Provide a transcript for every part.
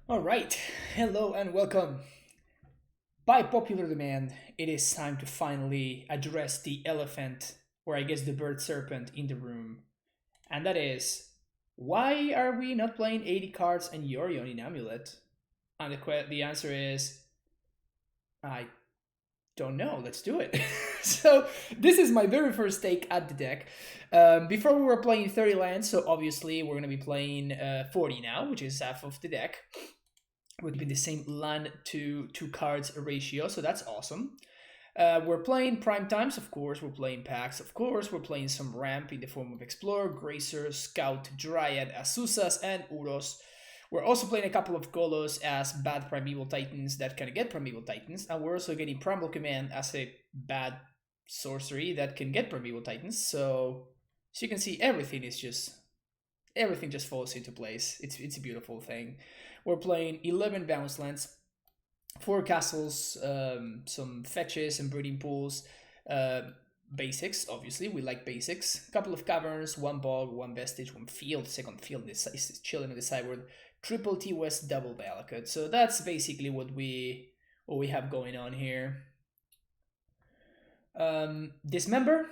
All right, hello and welcome. By popular demand, it is time to finally address the elephant, or I guess the bird serpent in the room. And that is, why are we not playing 80 cards and Yorion in Amulet? And the answer is, I don't know, let's do it. So, this is my very first take at the deck. Before we were playing 30 lands, so obviously we're going to be playing 40 now, which is half of the deck. We're keeping the same land to two cards ratio, so that's awesome. We're playing prime times, of course. We're playing packs, of course. We're playing some ramp in the form of Explorer, Gracer, Scout, Dryad, Asusas, and Uros. We're also playing a couple of Golos as bad Primeval Titans that can get Primeval Titans, and we're also getting Primal Command as a bad sorcery that can get Primeval Titans. So you can see everything just falls into place. It's a beautiful thing. We're playing 11 bounce lands, 4 castles, some fetches and breeding pools, uh, basics. Obviously, we like basics. A couple of caverns, 1 bog, 1 vestige, 1 field. Second field is chilling on the sideboard. Triple T West, double Valakut. So that's basically what we have going on here. Dismember,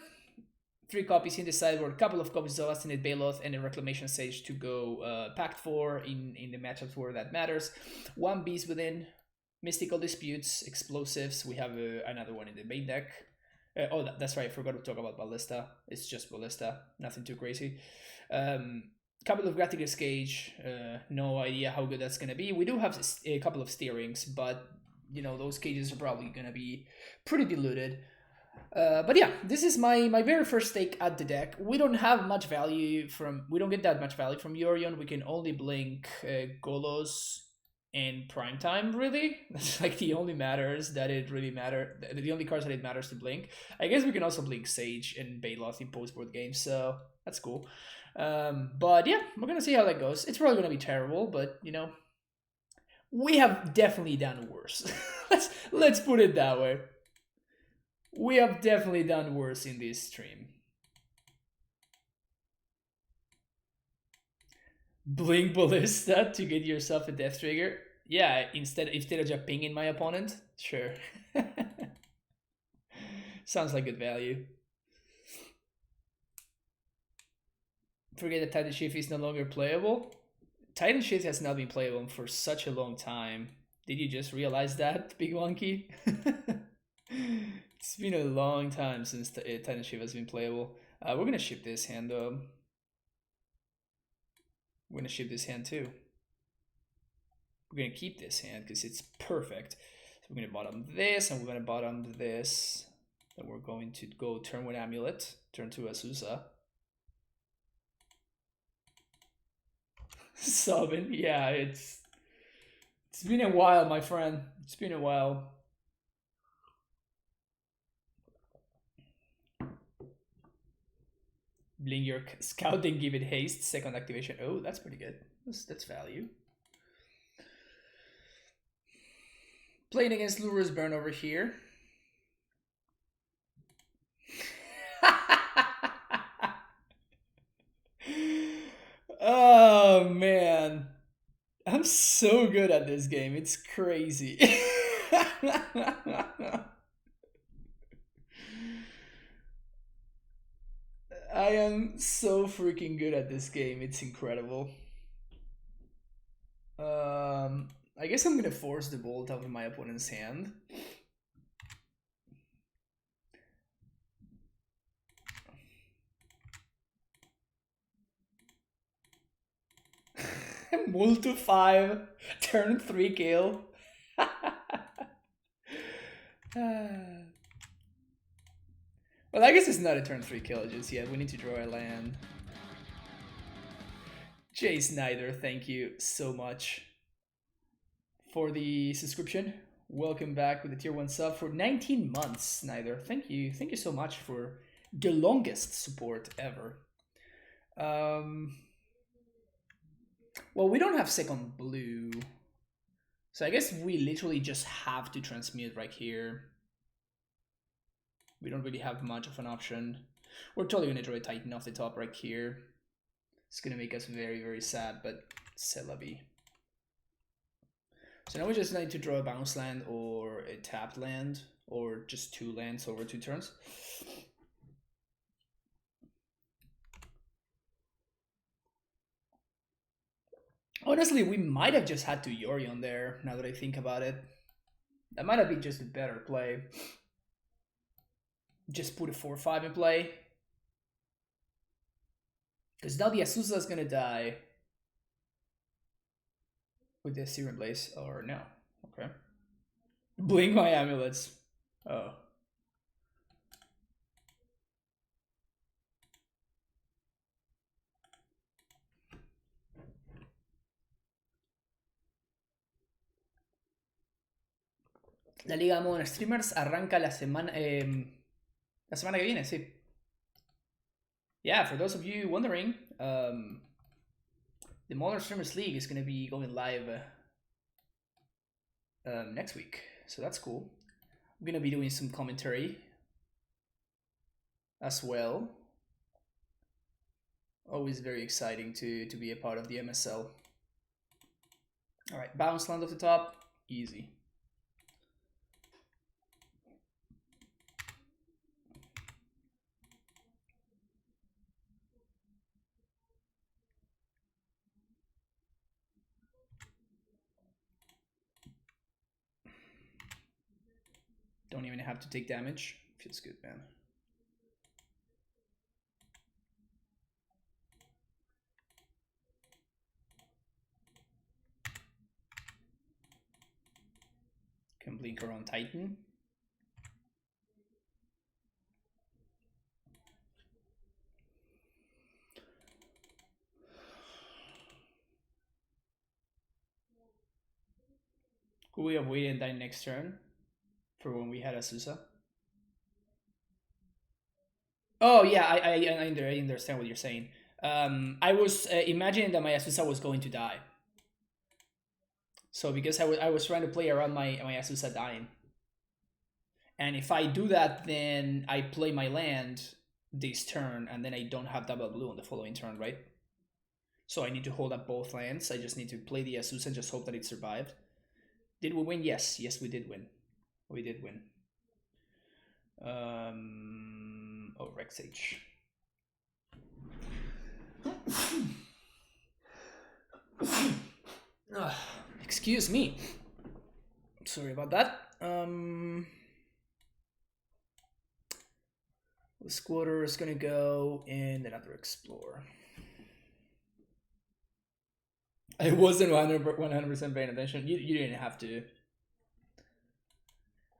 3 copies in the sideboard, a couple of copies of Astinate Baloth, and a Reclamation Sage to go Pact 4 in the matchups where that matters. 1 Beast Within, Mystical Disputes, Explosives. We have another one in the main deck. That's right, I forgot to talk about Ballista. It's just Ballista, nothing too crazy. Couple of Gratigus Cage, no idea how good that's gonna be. We do have a couple of steerings, but those cages are probably gonna be pretty diluted. But yeah, this is my very first take at the deck. We don't get that much value from Yorion. We can only blink Golos and Primetime, really. That's like the only matters that it really matter. The only cards that it matters to blink. I guess we can also blink Sage and Baloth in post-board games, so that's cool. But yeah, we're gonna see how that goes. It's probably gonna be terrible, but we have definitely done worse. let's put it that way. We have definitely done worse in this stream. Blink Ballista to get yourself a death trigger. Yeah, instead of just pinging my opponent. Sure. Sounds like good value. Forget that Titan Shift is no longer playable. Titan Shift has not been playable for such a long time. Did you just realize that, Big Monkey? It's been a long time since Titan Shift has been playable. We're gonna ship this hand though. We're gonna ship this hand too. We're gonna keep this hand because it's perfect. So we're gonna bottom this and we're gonna bottom this. Then we're going to go turn 1 Amulet, turn 2 Azusa. Subbing, yeah, it's been a while, my friend. It's been a while. Blink your scout and give it haste. Second activation. Oh, that's pretty good. That's value. Playing against Lurrus Burn over here. Oh man, I'm so good at this game. It's crazy. I am so freaking good at this game. It's incredible. I guess I'm gonna force the bolt out of my opponent's hand. Multi 5, turn 3 kill. Well, I guess it's not a turn 3 kill just yet. We need to draw a land. Jay Snyder, thank you so much for the subscription. Welcome back with the tier 1 sub for 19 months, Snyder. Thank you. Thank you so much for the longest support ever. Well, we don't have second blue. So I guess we literally just have to transmute right here. We don't really have much of an option. We're totally gonna draw a Titan off the top right here. It's gonna make us very, very sad, but c'est la vie. So now we just need to draw a bounce land or a tapped land, or just 2 lands over 2 turns. Honestly, we might have just had to Yorion there, now that I think about it. That might have been just a better play. Just put a 4/5 in play. Because now the Azusa is gonna die with the Searing Blaze, or no. Okay. Blink my amulets. Oh. La Liga Modern Streamers arranca la semana que viene, sí. Yeah, for those of you wondering, the Modern Streamers League is going to be going live next week, so that's cool. I'm going to be doing some commentary as well. Always very exciting to be a part of the MSL. All right, bounce land off the top, easy. Don't even have to take damage. Feels good, man. Can blink around Titan. Could we have waited and died next turn for when we had Azusa? Oh yeah, I understand what you're saying. I was imagining that my Azusa was going to die. So because I was trying to play around my Azusa dying. And if I do that, then I play my land this turn, and then I don't have double blue on the following turn, right? So I need to hold up both lands. I just need to play the Azusa and just hope that it survived. Did we win? Yes, we did win. We did win. Oh, Rex H. Excuse me. Sorry about that. The Squatter is gonna go in another Explorer. I wasn't 100% paying attention. You didn't have to.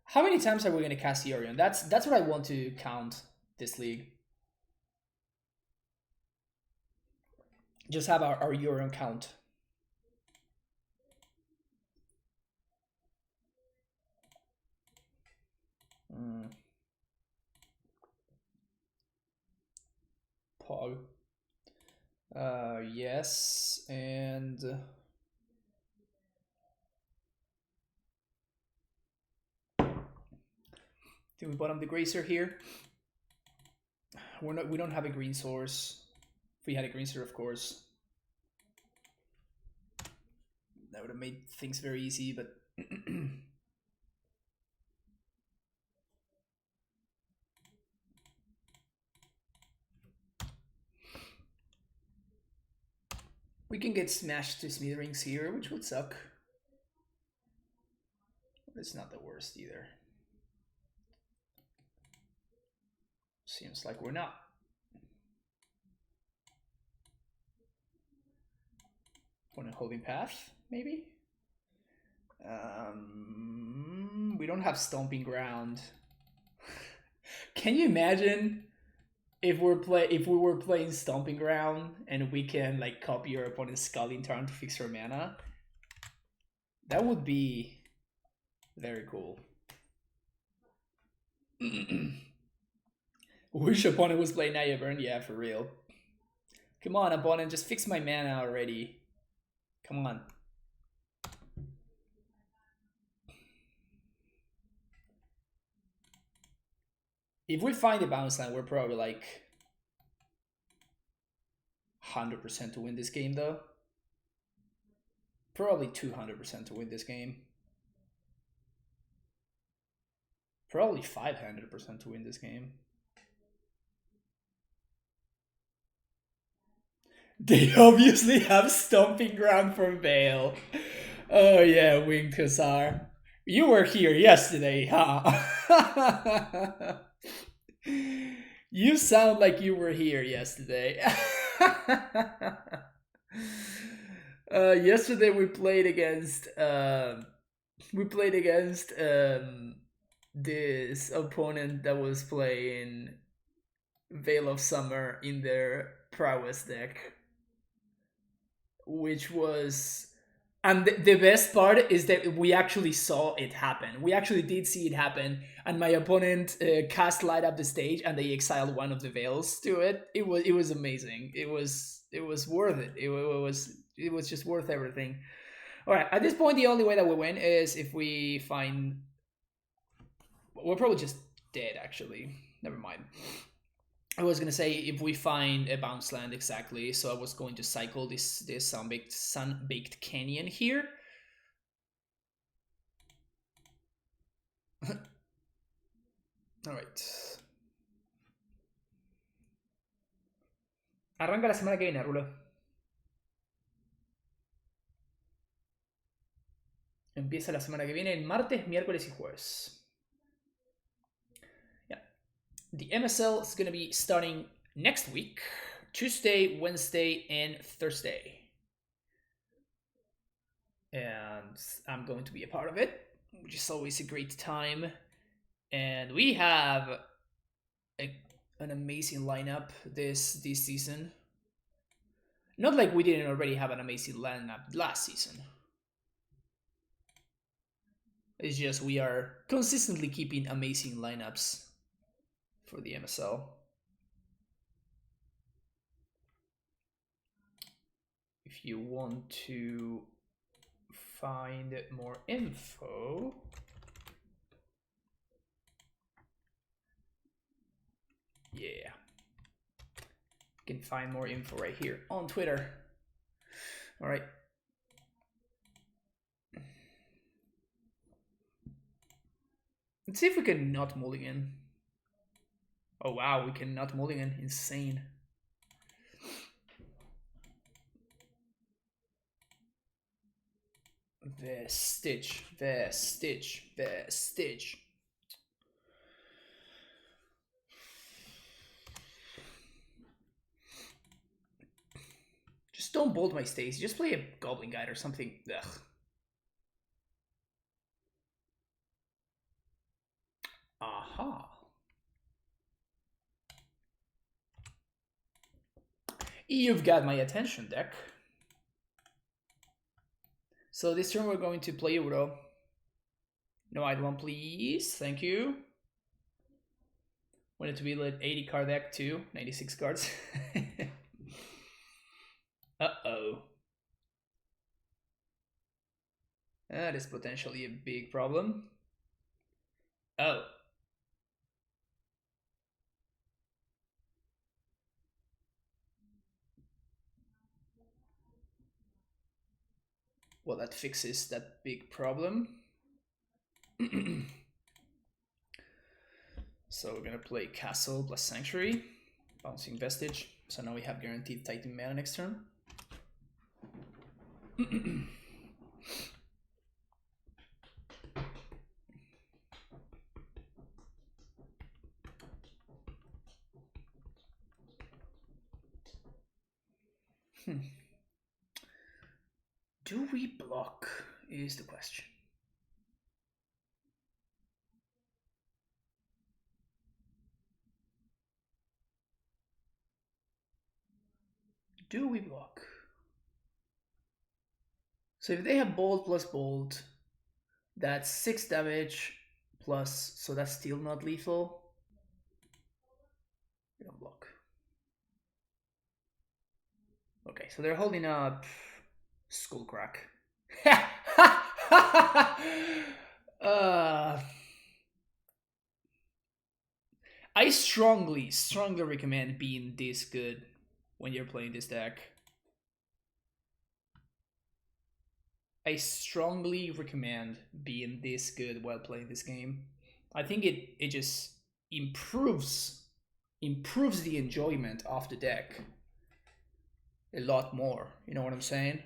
How many times are we gonna cast Yorion? That's what I want to count this league. Just have our Yorion count. Pog. Yes, and think we bottom the Grazer here. We don't have a green source. If we had a Grazer, of course, that would have made things very easy, but we can get smashed to smithereens here, which would suck. But it's not the worst either. Seems like we're not. On a holding path, maybe? We don't have stomping ground. Can you imagine if we were playing stomping ground and we can like copy your opponent's skull in turn to fix her mana? That would be very cool. Wish opponent was playing Naya Burn. Yeah, for real. Come on, opponent, just fix my mana already. Come on. If we find the bounce line, we're probably like 100% to win this game, though. Probably 200% to win this game. Probably 500% to win this game. They obviously have Stomping Ground from Vale. Oh yeah, Winged Hussar. You were here yesterday, huh? You sound like you were here yesterday. Yesterday we played against this opponent that was playing Veil of Summer in their prowess deck, which was, and the best part is that we actually saw it happen. We actually did see it happen, and my opponent cast Light Up the Stage, and they exiled one of the Veils to it. It was amazing. It was worth it. It was just worth everything. All right, at this point, the only way that we win is if we find. We're probably just dead. Actually, never mind. I was gonna say if we find a bounce land exactly, so I was going to cycle this sun-baked canyon here. All right. Arranca la semana que viene, Rulo. Empieza la semana que viene el martes, miércoles y jueves. Yeah. The MSL is gonna be starting next week, Tuesday, Wednesday, and Thursday. And I'm going to be a part of it, which is always a great time. And we have an amazing lineup this season. Not like we didn't already have an amazing lineup last season. It's just we are consistently keeping amazing lineups for the MSL. If you want to find more info, yeah, you can find more info right here on Twitter. All right. Let's see if we can not mulligan. Oh wow, we can not mulligan. Insane. Vestige. Just don't bolt my Stacy. Just play a Goblin Guide or something. Ugh. Aha. You've got my attention, deck. So this turn we're going to play Euro. No I'd one, please. Thank you. Want it to be like 80 card deck too. 96 cards. Uh-oh. That is potentially a big problem. Oh. Well, that fixes that big problem. So we're gonna play Castle plus Sanctuary, bouncing Vestige. So now we have guaranteed Titan mana next turn. Do we block is the question. Do we block? So if they have bolt plus bolt, that's 6 damage plus, so that's still not lethal. We don't block. Okay, so they're holding up Skullcrack. I strongly recommend being this good when you're playing this deck. I strongly recommend being this good while playing this game. I think it just improves the enjoyment of the deck a lot more. You know what I'm saying?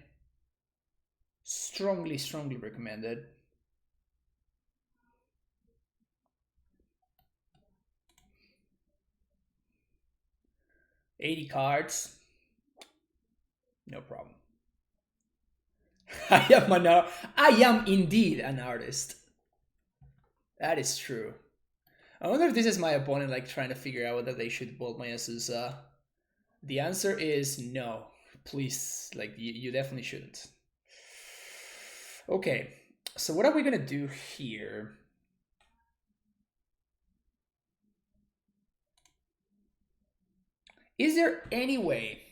Strongly recommended. $80 cards, no problem. I am indeed an artist. That is true. I wonder if this is my opponent like trying to figure out whether they should bolt my Azusa. The answer is no. Please, like you definitely shouldn't. Okay, so what are we gonna do here? Is there any way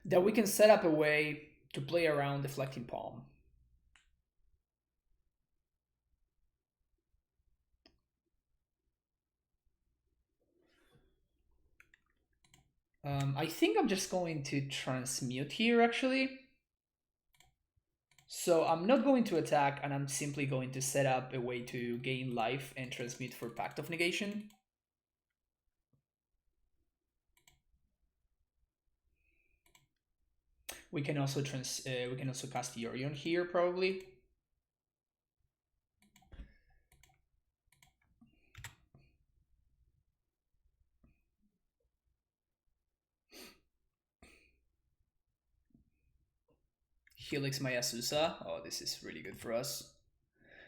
that we can set up a way to play around Deflecting Palm? I think I'm just going to transmute here, actually. So I'm not going to attack, and I'm simply going to set up a way to gain life and transmute for Pact of Negation. We can also cast Yorion here, probably. Helix my Azusa. Oh, this is really good for us.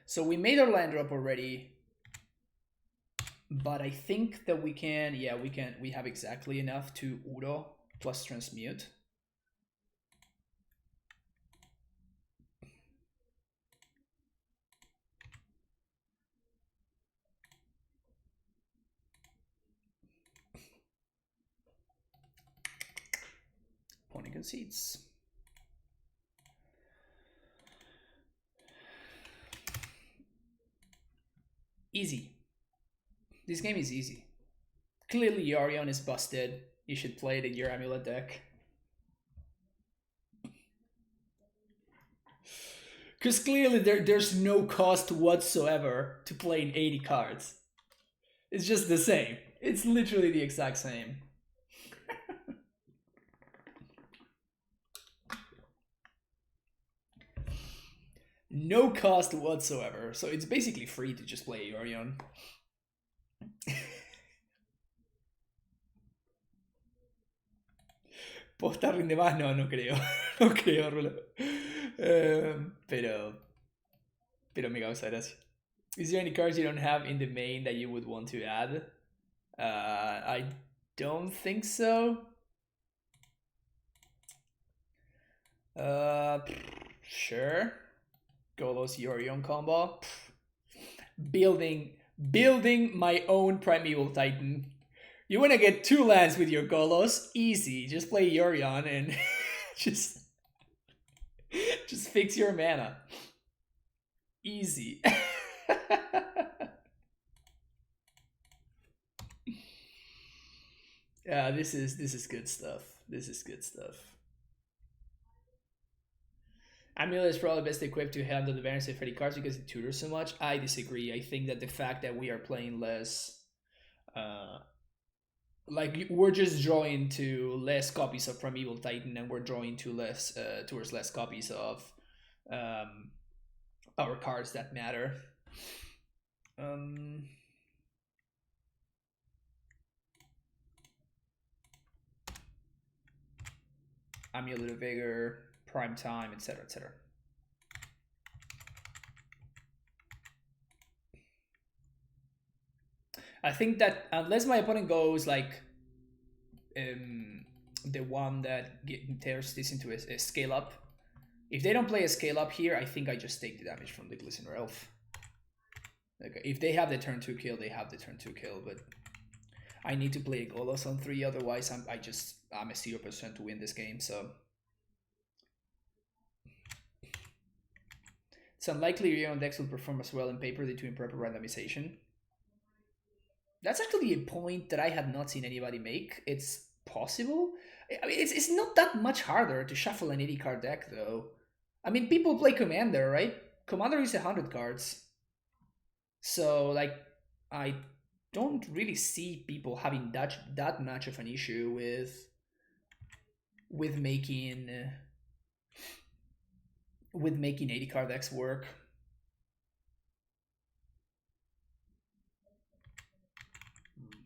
So we made our land drop already. But I think that we can, yeah, we have exactly enough to Uro plus transmute. Opponent concedes. Easy. This game is easy. Clearly Yorion is busted. You should play it in your Amulet deck. Because clearly there's no cost whatsoever to playing 80 cards. It's just the same. It's literally the exact same. No cost whatsoever. So it's basically free to just play Yorion. ¿Posta rinde más? No, no creo. No creo, Rulo. Pero me causa gracia. Is there any cards you don't have in the main that you would want to add? I don't think so. Sure. Golos Yorion combo. Building my own Primeval Titan. You want to get 2 lands with your Golos? Easy. Just play Yorion and just fix your mana. Easy. Yeah, this is good stuff. This is good stuff. Amulet is probably best equipped to handle the banners of 30 cards because it tutors so much. I disagree. I think that the fact that we are playing less, like we're just drawing to less copies of Primeval Titan, and we're drawing to less towards less copies of our cards that matter. Amulet of Vigor, Prime Time, etc., etc. I think that unless my opponent goes like the one that tears this into a scale up, if they don't play a scale up here, I think I just take the damage from the Glistener Elf. Okay, if they have the turn 2 kill, they have the turn 2 kill, but I need to play a Golos on 3, otherwise I'm a 0% to win this game, so. It's unlikely Yorion decks will perform as well in paper due to improper randomization. That's actually a point that I had not seen anybody make. It's possible. I mean, it's not that much harder to shuffle an 80 card deck, though. I mean, people play Commander, right? Commander is 100 cards. So, like, I don't really see people having that much of an issue with making with making 80 card decks work.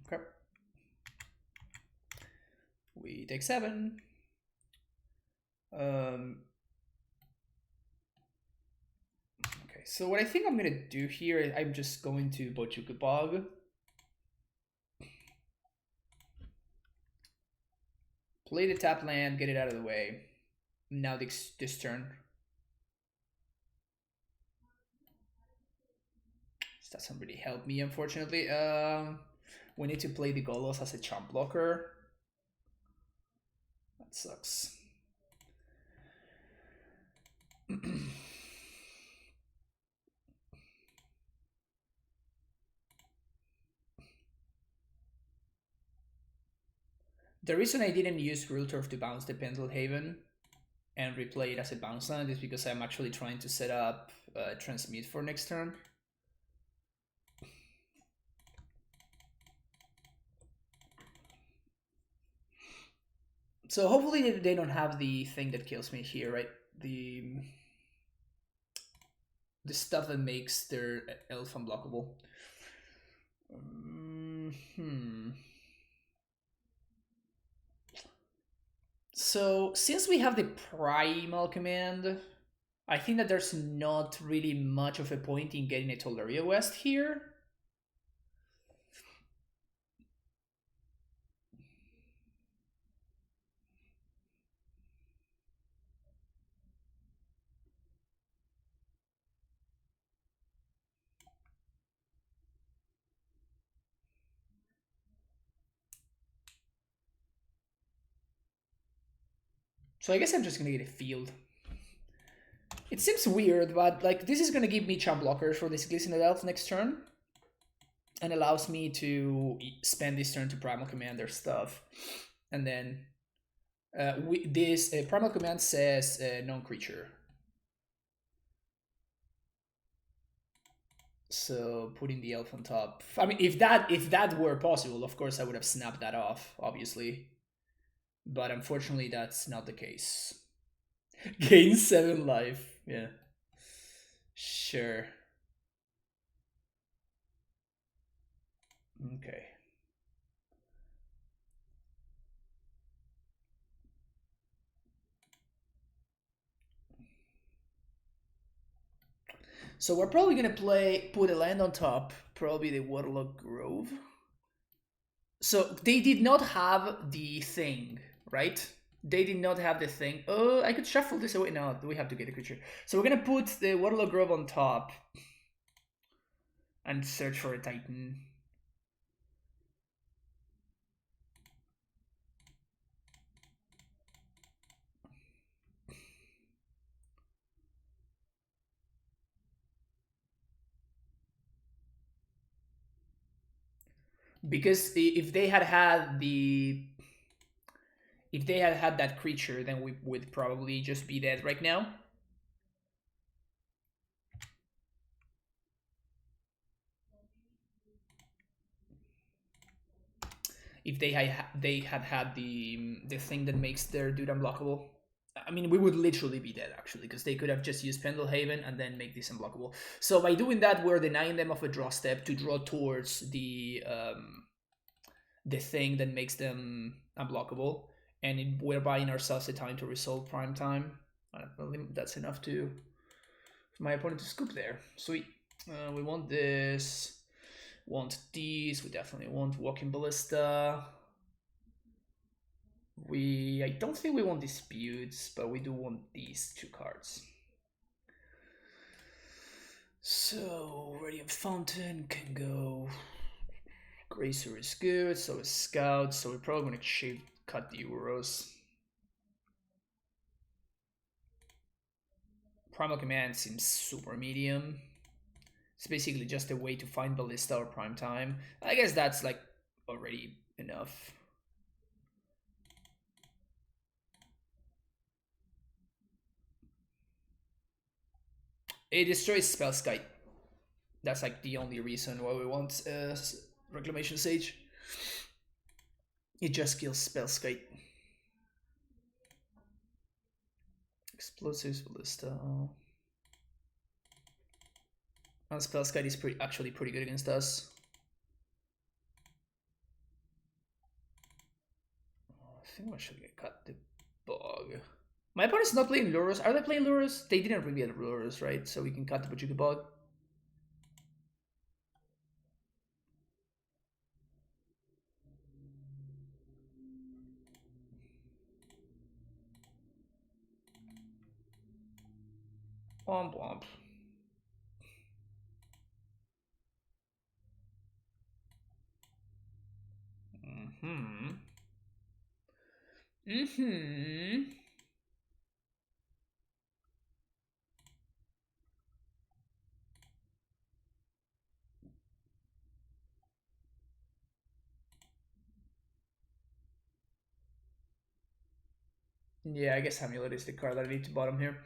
Okay. We take 7. Okay, so what I think I'm gonna do here is I'm just going to Bojuka Bog. Play the tap land, get it out of the way. Now this turn. This doesn't really help me, unfortunately. We need to play the Golos as a chump blocker. That sucks. The reason I didn't use Rule Turf to bounce the Pendelhaven and replay it as a bounce land is because I'm actually trying to set up Transmute for next turn. So hopefully they don't have the thing that kills me here, right? The stuff that makes their elf unblockable. So since we have the primal command, I think that there's not really much of a point in getting a Tolaria West here. So I guess I'm just gonna get a field. It seems weird, but like this is gonna give me chump blockers for this Glistening Elf next turn. And allows me to spend this turn to Primal Command their stuff. And then this Primal Command says non-creature. So putting the elf on top. I mean, if that were possible, of course I would have snapped that off, obviously. But unfortunately, that's not the case. Gain 7 life. Yeah. Sure. Okay. So we're probably gonna put a land on top, probably the Waterlogged Grove. So they did not have the thing, right? They did not have the thing. Oh, I could shuffle this away. No, we have to get a creature. So we're gonna put the Waterlogged Grove on top and search for a Titan. Because if they had had that creature, then we would probably just be dead right now. If they had had the thing that makes their dude unblockable, I mean, we would literally be dead, actually, because they could have just used Pendelhaven and then make this unblockable. So by doing that, we're denying them of a draw step to draw towards the thing that makes them unblockable, and we're buying ourselves the time to resolve prime time. I think that's enough for my opponent to scoop there. Sweet. We want this. Want these. We definitely want Walking Ballista. I don't think we want Disputes, but we do want these 2 cards. So Radiant Fountain can go. Gracer is good, so is Scout, so we're probably gonna cut the Euros. Primal Command seems super medium. It's basically just a way to find Ballista or Prime Time. I guess that's like already enough. It destroys Spell Skite. That's like the only reason why we want Reclamation Sage. It just kills Spell Skite. Explosives, Ballista. And Spell Skite is actually pretty good against us. I think I should get cut the bog. My opponent's not playing Lurrus. Are they playing Lurrus? They didn't reveal Lurrus, right? So we can cut the Bojuka bog. Womp womp. Yeah, I guess Amulet is the card that I need to bottom here.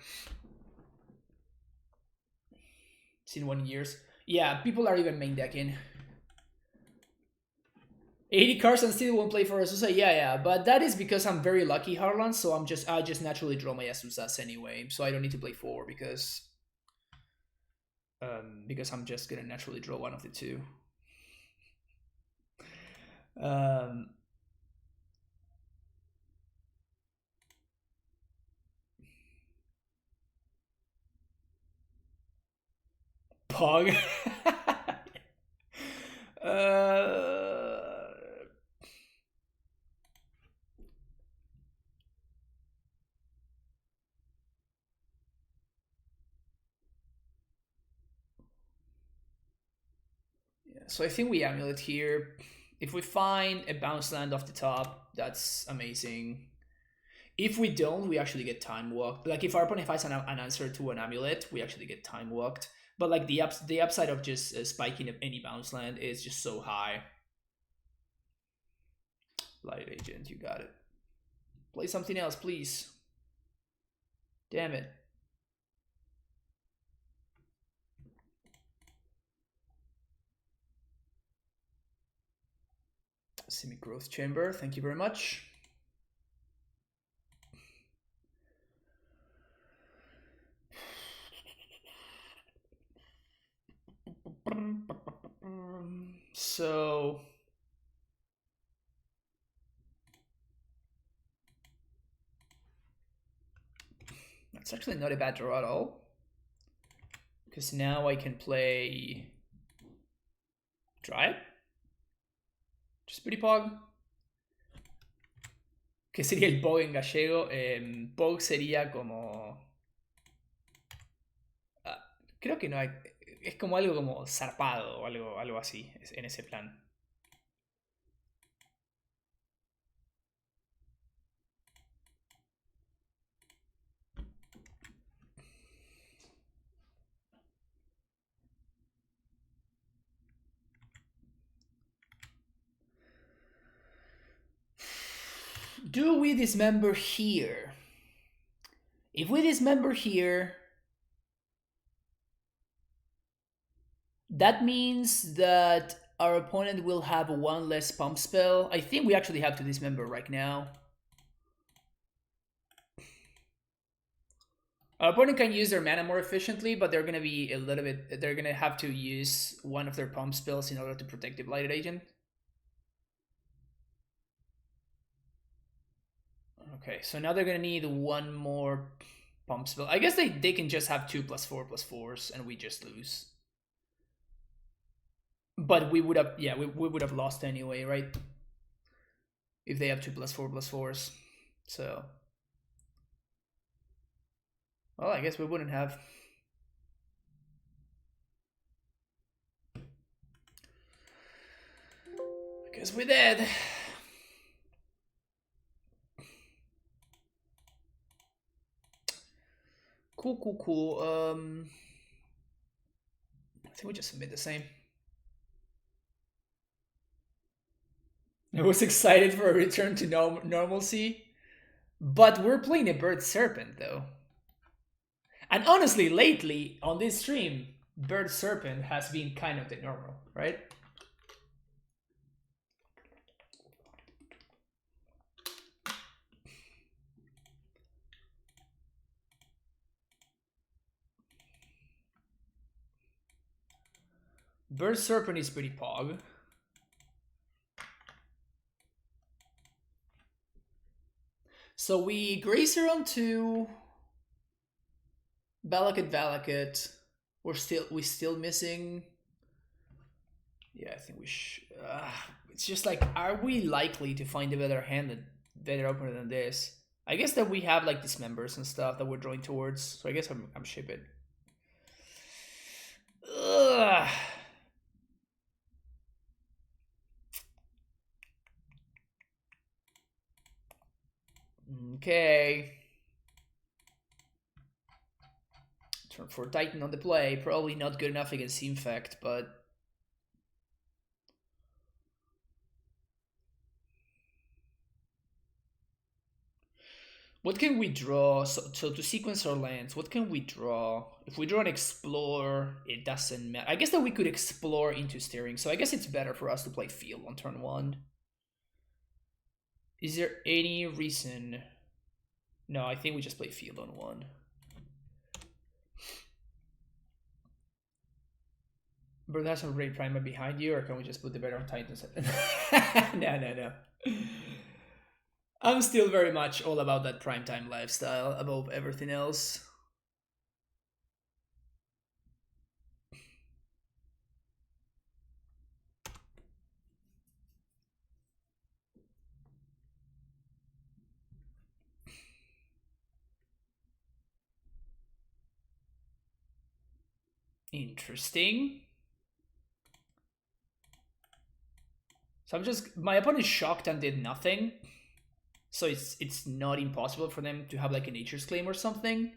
It's in 1 year. Yeah, people are even main decking. 80 cards and still won't play for Azusa. Yeah, but that is because I'm very lucky, Harlan. So I just naturally draw my Azusas anyway. So I don't need to play 4 because I'm just gonna naturally draw one of the two. Pog. Yeah, so I think we Amulet here. If we find a bounce land off the top, that's amazing. If we don't, we actually get time walked. Like if our opponent finds an answer to an Amulet, we actually get time walked. But like the upside of just spiking any bounce land is just so high. Light Agent, you got it. Play something else, please. Damn it. Semi-growth chamber, thank you very much. So that's actually not a bad draw at all, because now I can play Dryad. Just pretty pog. ¿Qué sería el pog en gallego? Pog sería como... creo que no hay... Es como algo como zarpado o algo así, en ese plan. Do we dismember here? If we dismember here, that means that our opponent will have one less pump spell. I think we actually have to dismember right now. Our opponent can use their mana more efficiently, but they're gonna be a little bit... They're gonna have to use one of their pump spells in order to protect the Blighted Agent. Okay, so now they're gonna need one more pump spell. I guess they can just have 2+4/+4s and we just lose. But we would have, yeah, we would have lost anyway, right? If they have 2+4/+4s. So, well, I guess we wouldn't have. I guess we're dead. Cool. I think we just submit the same. I was excited for a return to normalcy, but we're playing a Bird Serpent though. And honestly, lately on this stream, Bird Serpent has been kind of the normal, right? Bird Serpent is pretty pog. So we Grazer on 2. Valakut. We're still missing. Yeah, I think we should. It's just like, are we likely to find a better hand, better opener than this? I guess that we have like dismembers and stuff that we're drawing towards. So I guess I'm shipping. Ugh. Okay. Turn for Titan on the play. Probably not good enough against Infect, but what can we draw? So to sequence our lands, what can we draw? If we draw an Explore, it doesn't matter. I guess that we could Explore into Steering, so I guess it's better for us to play Field on turn 1. Is there any reason? No, I think we just play Field on 1. But that's a Ray Primer behind you, or can we just put the better on Titans? No. I'm still very much all about that primetime lifestyle above everything else. Interesting. So my opponent shocked and did nothing. So it's not impossible for them to have like a Nature's Claim or something.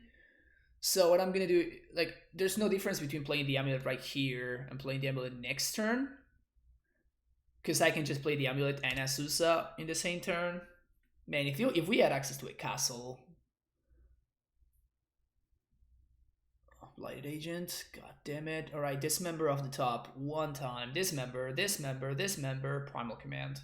So what I'm gonna do, like, there's no difference between playing the Amulet right here and playing the Amulet next turn. Because I can just play the Amulet and Azusa in the same turn. Man, if we had access to a castle. Blighted Agent, god damn it. Alright, Dismember off the top, one time. Dismember, Primal Command.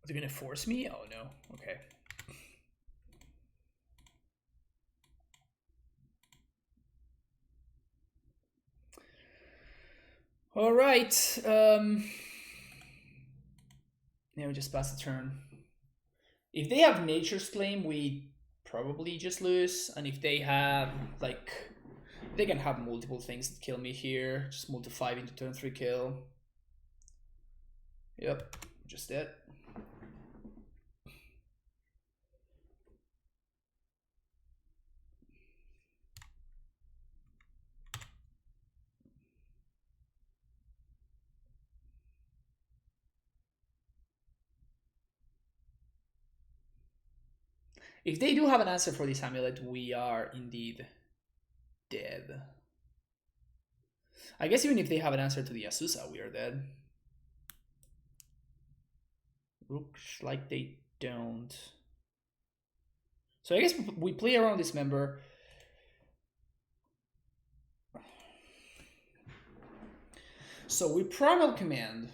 Are they gonna force me? Oh no, okay. Alright, now we just pass the turn. If they have Nature's Claim, we probably just lose. And if they have, like, they can have multiple things that kill me here. Just multi 5 into turn 3 kill. Yep, just dead. If they do have an answer for this amulet, we are indeed dead. I guess even if they have an answer to the Azusa, we are dead. Looks like they don't. So I guess we play around this member. So we Primal Command.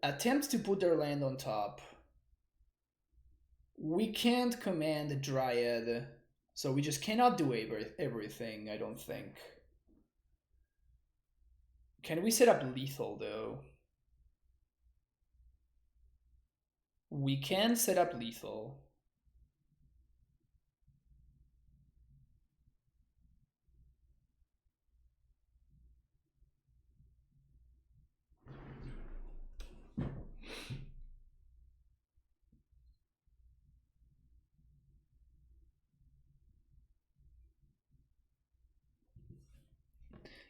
Attempt to put their land on top. We can't command Dryad, so we just cannot do everything, I don't think. Can we set up lethal, though? We can set up lethal.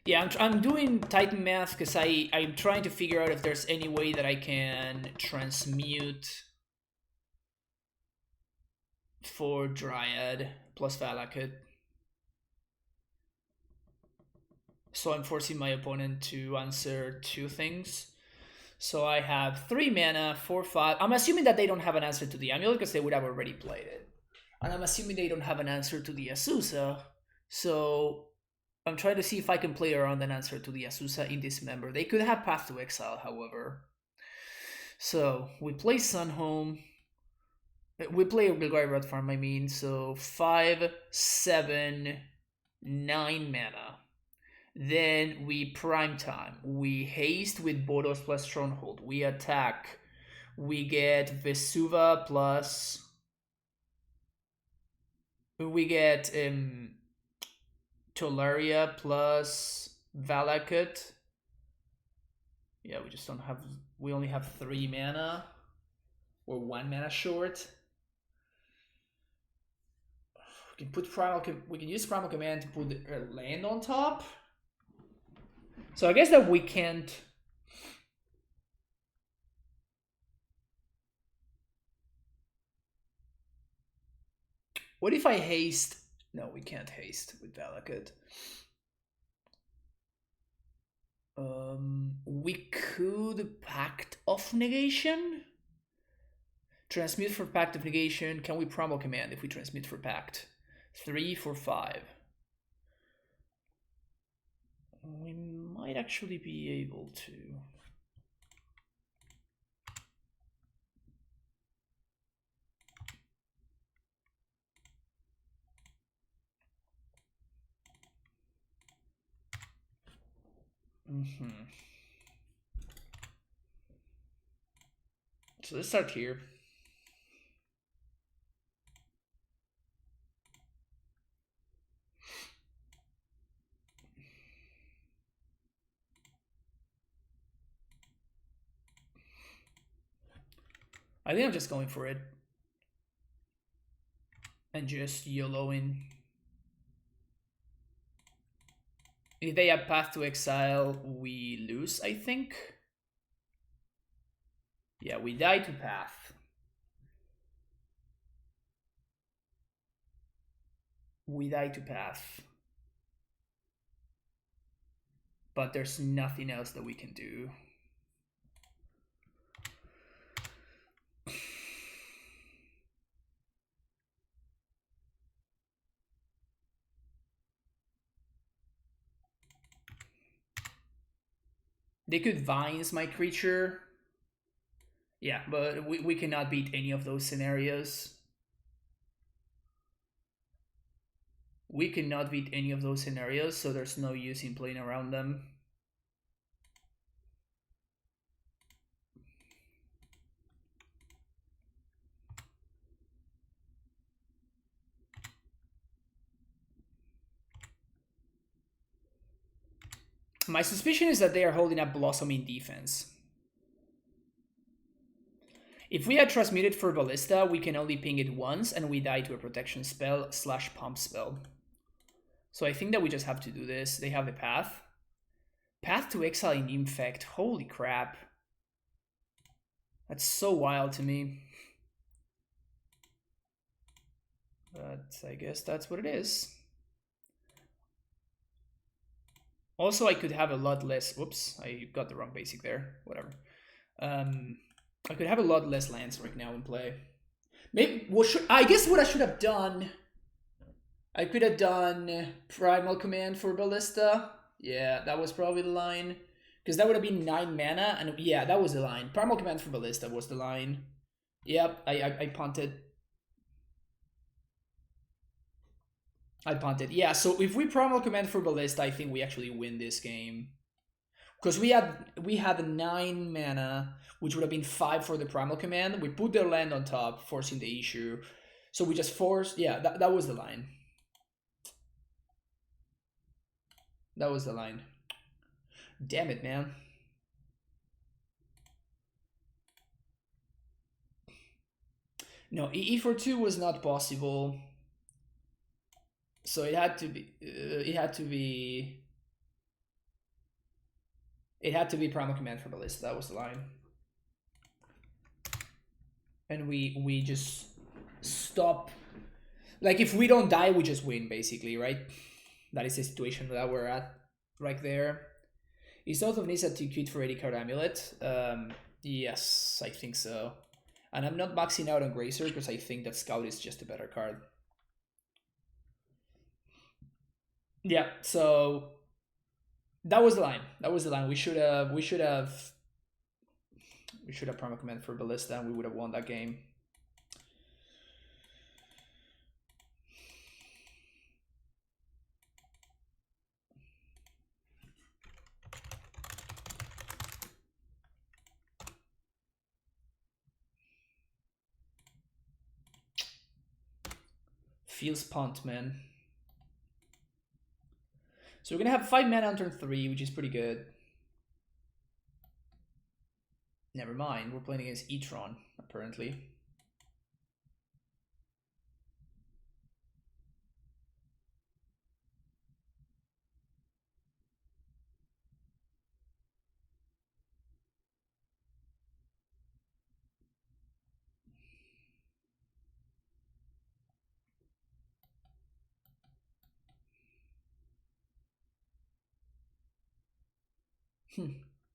Yeah, I'm doing Titan math because I'm trying to figure out if there's any way that I can transmute for Dryad plus Valakut. So I'm forcing my opponent to answer 2 things. So I have 3 mana, 4/5. I'm assuming that they don't have an answer to the Amulet because they would have already played it. And I'm assuming they don't have an answer to the Azusa. So I'm trying to see if I can play around an answer to the Azusa in Dismember. They could have Path to Exile, however. So we play Sunhome. We play Graveyard Farm, I mean. So 5, 7, 9 mana. Then we prime time. We haste with Boros plus Stronghold. We attack. We get Vesuva plus. We get Tolaria plus Valakut. Yeah, we just don't have. We only have 3 mana. We're 1 mana short. We can put Primal. We can use Primal Command to put a land on top. So I guess that we can't. What if I haste? No, we can't haste with Valakut. We could Pact of Negation. Transmute for Pact of Negation. Can we Primal Command if we transmute for Pact? 3 for 5. We might actually be able to. So let's start here. I think I'm just going for it. And just YOLOing. If they have Path to Exile, we lose, I think. Yeah, we die to Path. We die to Path. But there's nothing else that we can do. They could Vines my creature. Yeah, but we cannot beat any of those scenarios. We cannot beat any of those scenarios, so there's no use in playing around them. My suspicion is that they are holding up Blossoming Defense. If we had transmuted for Ballista, we can only ping it once, and we die to a protection spell / pump spell. So I think that we just have to do this. They have the path. Path to Exile in Infect. Holy crap. That's so wild to me. But I guess that's what it is. Also, I could have a lot less. Whoops, I got the wrong basic there. Whatever. I could have a lot less lands right now in play. Maybe I guess what I should have done. I could have done Primal Command for Ballista. Yeah, that was probably the line. Because that would have been 9 mana, and yeah, that was the line. Primal Command for Ballista was the line. Yep, I punted. I punted. Yeah, so if we Primal Command for Ballista, I think we actually win this game. Because we had 9 mana, which would have been 5 for the Primal Command. We put their land on top, forcing the issue. So we just forced. Yeah, that was the line. That was the line. Damn it, man. No, E for 2 was not possible. So it had to be. It had to be Primal Command for Ballista. That was the line. And we just stop Like if we don't die, we just win, basically, right? That is the situation that we're at right there. Is South of Nisa too cute for 80 card Amulet? Yes, I think so. And I'm not maxing out on Grazer because I think that Scout is just a better card. Yeah, so that was the line. That was the line. We should have perma command for Ballista and we would have won that game. Feels punt, man. So we're gonna have 5 mana on turn 3, which is pretty good. Never mind, we're playing against Tron, apparently.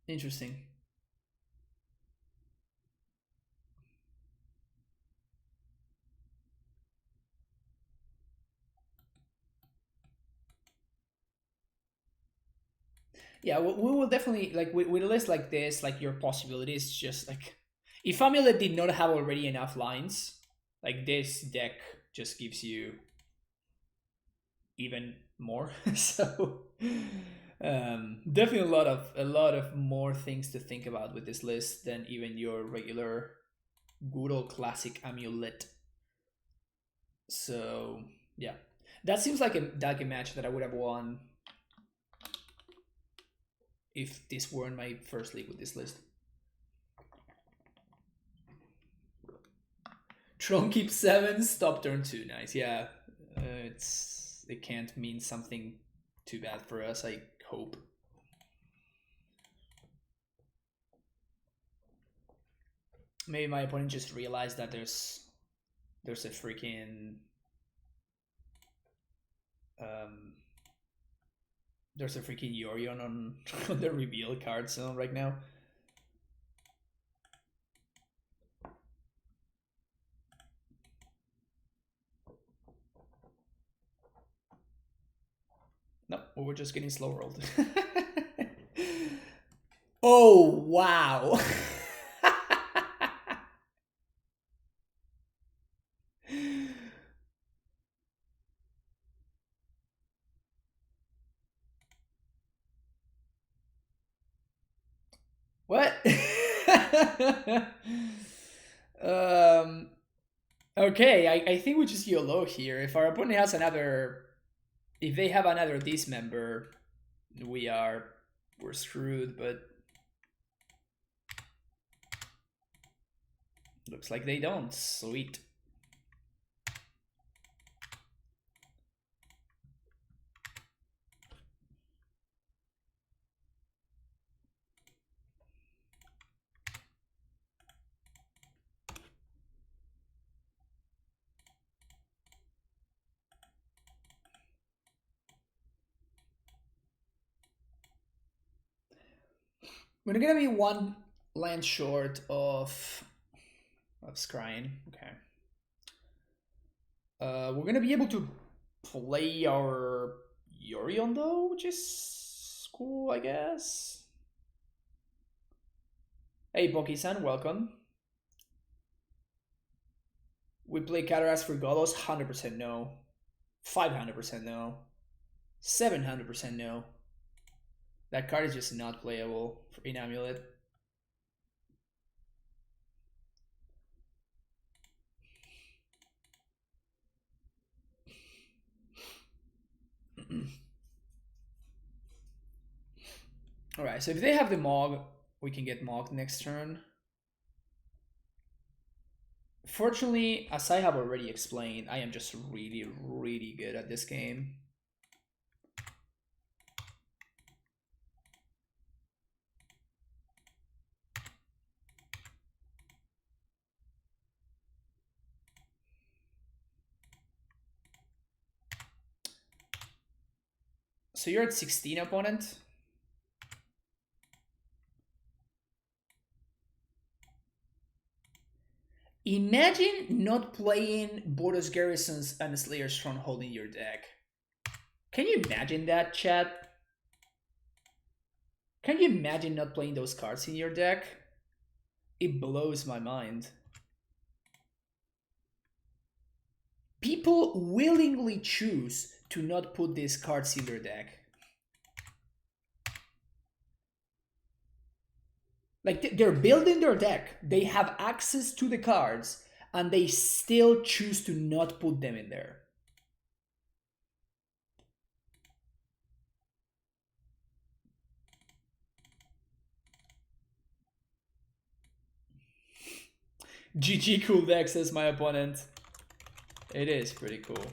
Interesting. Yeah, we will definitely, like, with a list like this, like, your possibilities just, like, if Amulet did not have already enough lines, like, this deck just gives you even more. So, definitely a lot of more things to think about with this list than even your regular good old classic Amulet. So, yeah. That seems like a match that I would have won if this weren't my first league with this list. Tron keeps 7, stop turn 2. Nice, yeah. It can't mean something too bad for us, I hope. Maybe my opponent just realized that there's a freaking there's a freaking Yorion on the reveal card zone right now. No, we're just getting slow rolled. Oh, wow. What? Okay, I think we just YOLO here. If our opponent has another, if they have another dismember, we're screwed. But looks like they don't. Sweet. We're gonna be one land short of scrying. Okay. We're gonna be able to play our Yorion though, which is cool, I guess. Hey, Poki-san, welcome. We play Kataras for Golos, 100% no. 500% no. 700% no. That card is just not playable in Amulet. Alright, so if they have the Mog, we can get Mogged next turn. Fortunately, as I have already explained, I am just really, really good at this game. So you're at 16, opponent. Imagine not playing Boros Garrisons and Slayer Stronghold in your deck. Can you imagine that, chat? Can you imagine not playing those cards in your deck? It blows my mind. People willingly choose to not put these cards in their deck. Like, they're building their deck, they have access to the cards, and they still choose to not put them in there. GG cool deck, says my opponent. It is pretty cool.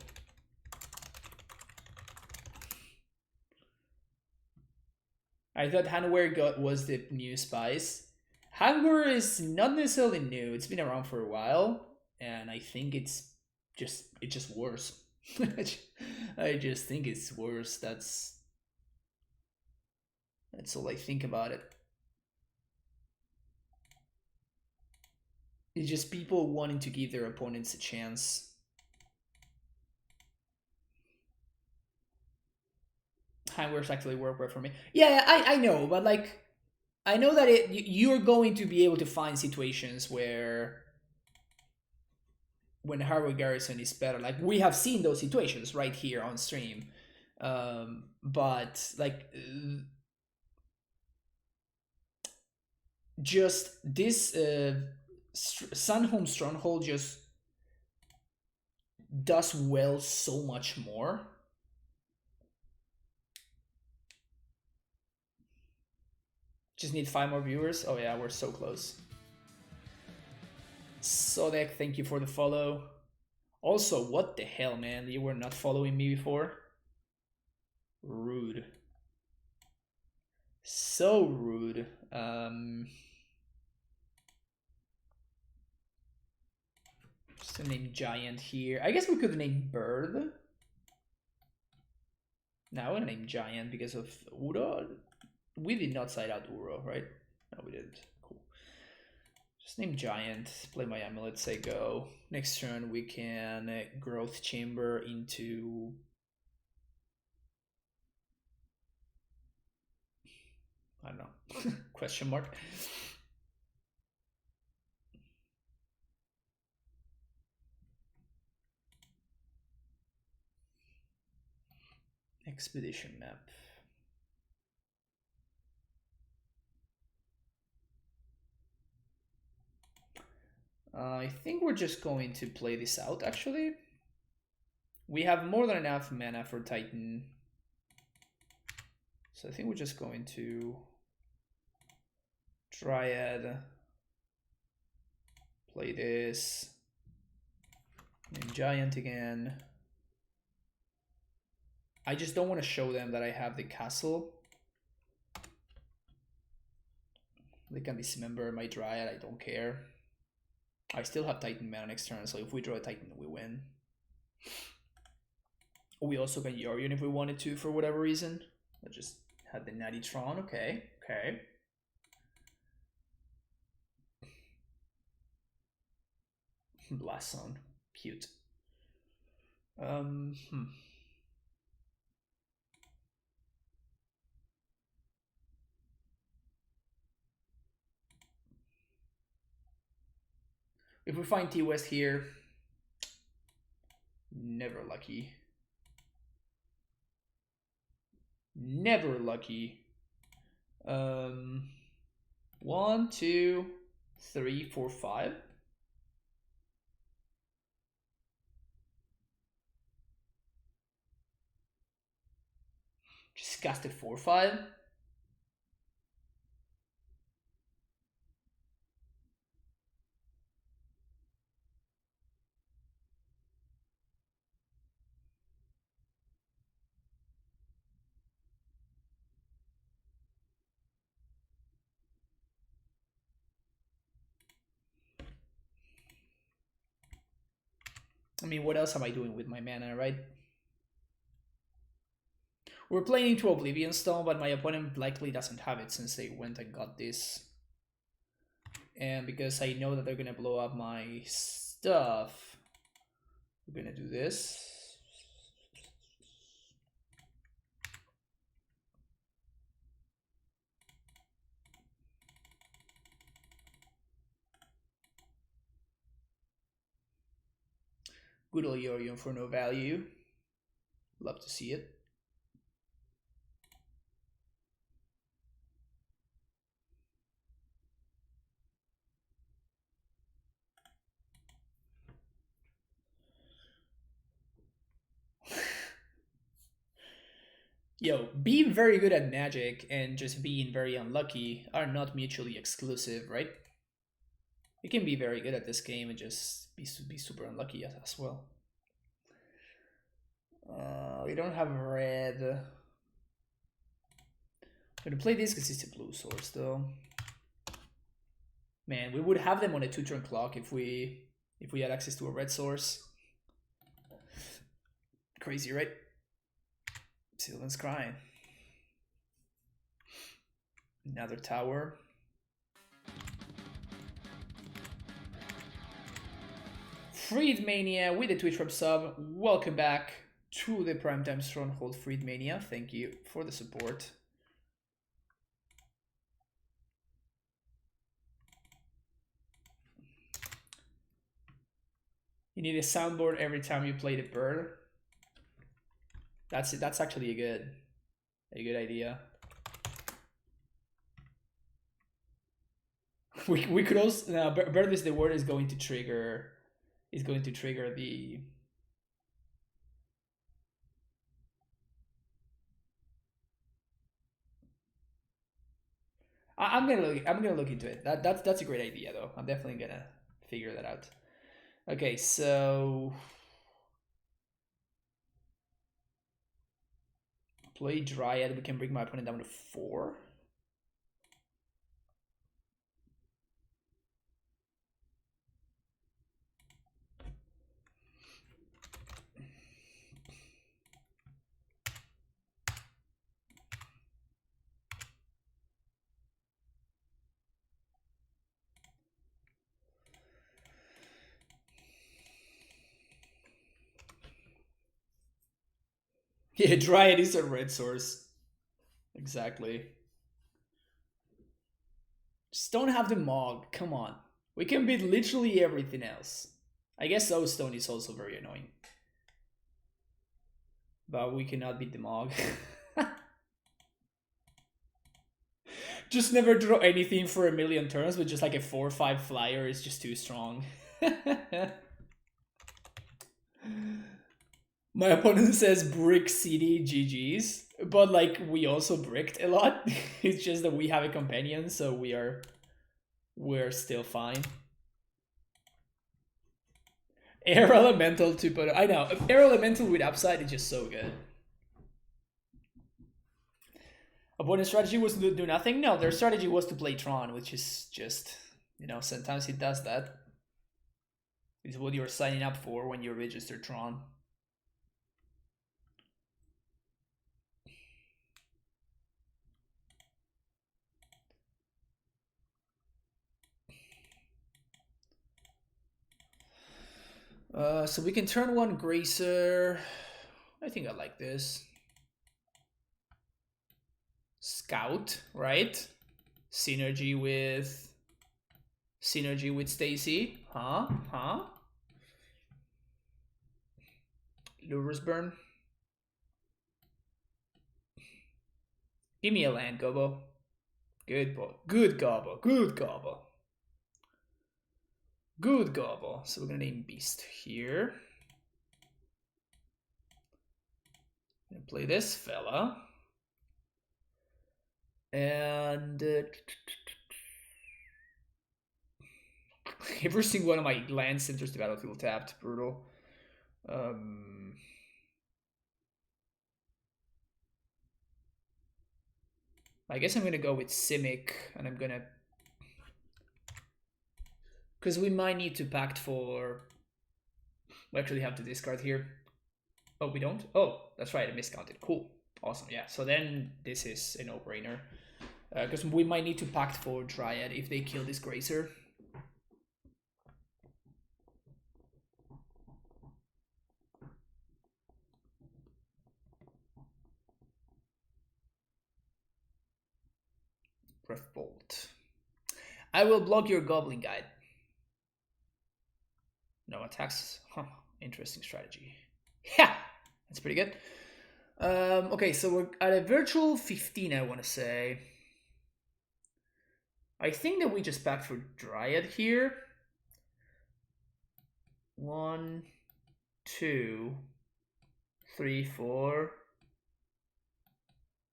I thought Handwear was the new spice. Handwear is not necessarily new. It's been around for a while, and I think it's just worse. I just think it's worse. That's all I think about it. It's just people wanting to give their opponents a chance. Handwears actually work well for me. Yeah, I know, but like, I know that you're going to be able to find situations where when Hardware Garrison is better. Like, we have seen those situations right here on stream. But like, just this Sunhome Stronghold just does well so much more. Just need 5 more viewers. Oh yeah, we're so close. Sodek, thank you for the follow. Also, what the hell, man? You were not following me before? Rude. So rude. Just to name Giant here. I guess we could name Bird. Now we're gonna name Giant because of Uro. We did not side out Uro, right? No, we didn't. Cool. Just name Giant, play my Amulet, say go. Next turn we can Growth Chamber into... I don't know. Question mark. Expedition map. I think we're just going to play this out, actually. We have more than enough mana for Titan. So I think we're just going to Dryad. Play this. Name Giant again. I just don't want to show them that I have the castle. They can dismember my Dryad, I don't care. I still have Titan mana next turn, so if we draw a Titan, we win. We also can Yorion if we wanted to, for whatever reason. I just had the Natty Tron, okay, okay. Blast Zone, cute. If we find T-West here, never lucky. Never lucky. 1, 2, 3, 4, 5. Just cast it 4, 5. I mean, what else am I doing with my mana, right? We're playing into Oblivion Stone, but my opponent likely doesn't have it since they went and got this. And because I know that they're gonna blow up my stuff, we're gonna do this. Good old Yorion for no value. Love to see it. Yo, being very good at Magic and just being very unlucky are not mutually exclusive, right? You can be very good at this game and just be super unlucky as well. We don't have red. I'm gonna play this because it's a blue source, though. Man, we would have them on a 2-turn clock if we had access to a red source. Crazy, right? Sylvan's crying. Another tower. Freedmania with the Twitch Rub sub. Welcome back to the Primetime Stronghold, Freedmania. Thank you for the support. You need a soundboard every time you play the bird. That's it. That's actually a good idea. We could also bird is the word is going to trigger the I'm gonna look into it. That's a great idea though. I'm definitely gonna figure that out. Okay, so play Dryad. We can bring my opponent down to 4. Yeah, Dryad is a red source. Exactly. Just don't have the Mog. Come on. We can beat literally everything else. I guess O-Stone is also very annoying. But we cannot beat the Mog. Just never draw anything for a million turns, but just like a 4/5 flyer is just too strong. My opponent says brick CD GG's, but like we also bricked a lot. It's just that we have a companion, so we're still fine. Air Elemental 2.0. I know. Air Elemental with upside is just so good. Opponent's strategy was to do nothing? No, their strategy was to play Tron, which is just, sometimes it does that. It's what you're signing up for when you register Tron. So we can turn 1 Gracer. I think I like this. Scout, right? Synergy with Stacy. Huh? Lurrus burn. Give me a land, Gobo. Good boy. Good Gobbo. Good Gobbo. Good Gobbo. So we're gonna name Beast here. Gonna play this fella. And every single one of my lands enters the battlefield tapped. Brutal. I guess I'm gonna go with Simic, and I'm gonna, because we might need to pact for. We actually have to discard here. Oh, we don't? Oh, that's right, I miscounted. Cool. Awesome, yeah. So then this is a no-brainer. Because we might need to pact for Dryad if they kill this Grazer. Breath Bolt. I will block your Goblin Guide. No attacks. Huh. Interesting strategy. Yeah, that's pretty good. Okay, so we're at a virtual 15, I want to say. I think that we just packed for Dryad here. 1, 2, 3, 4.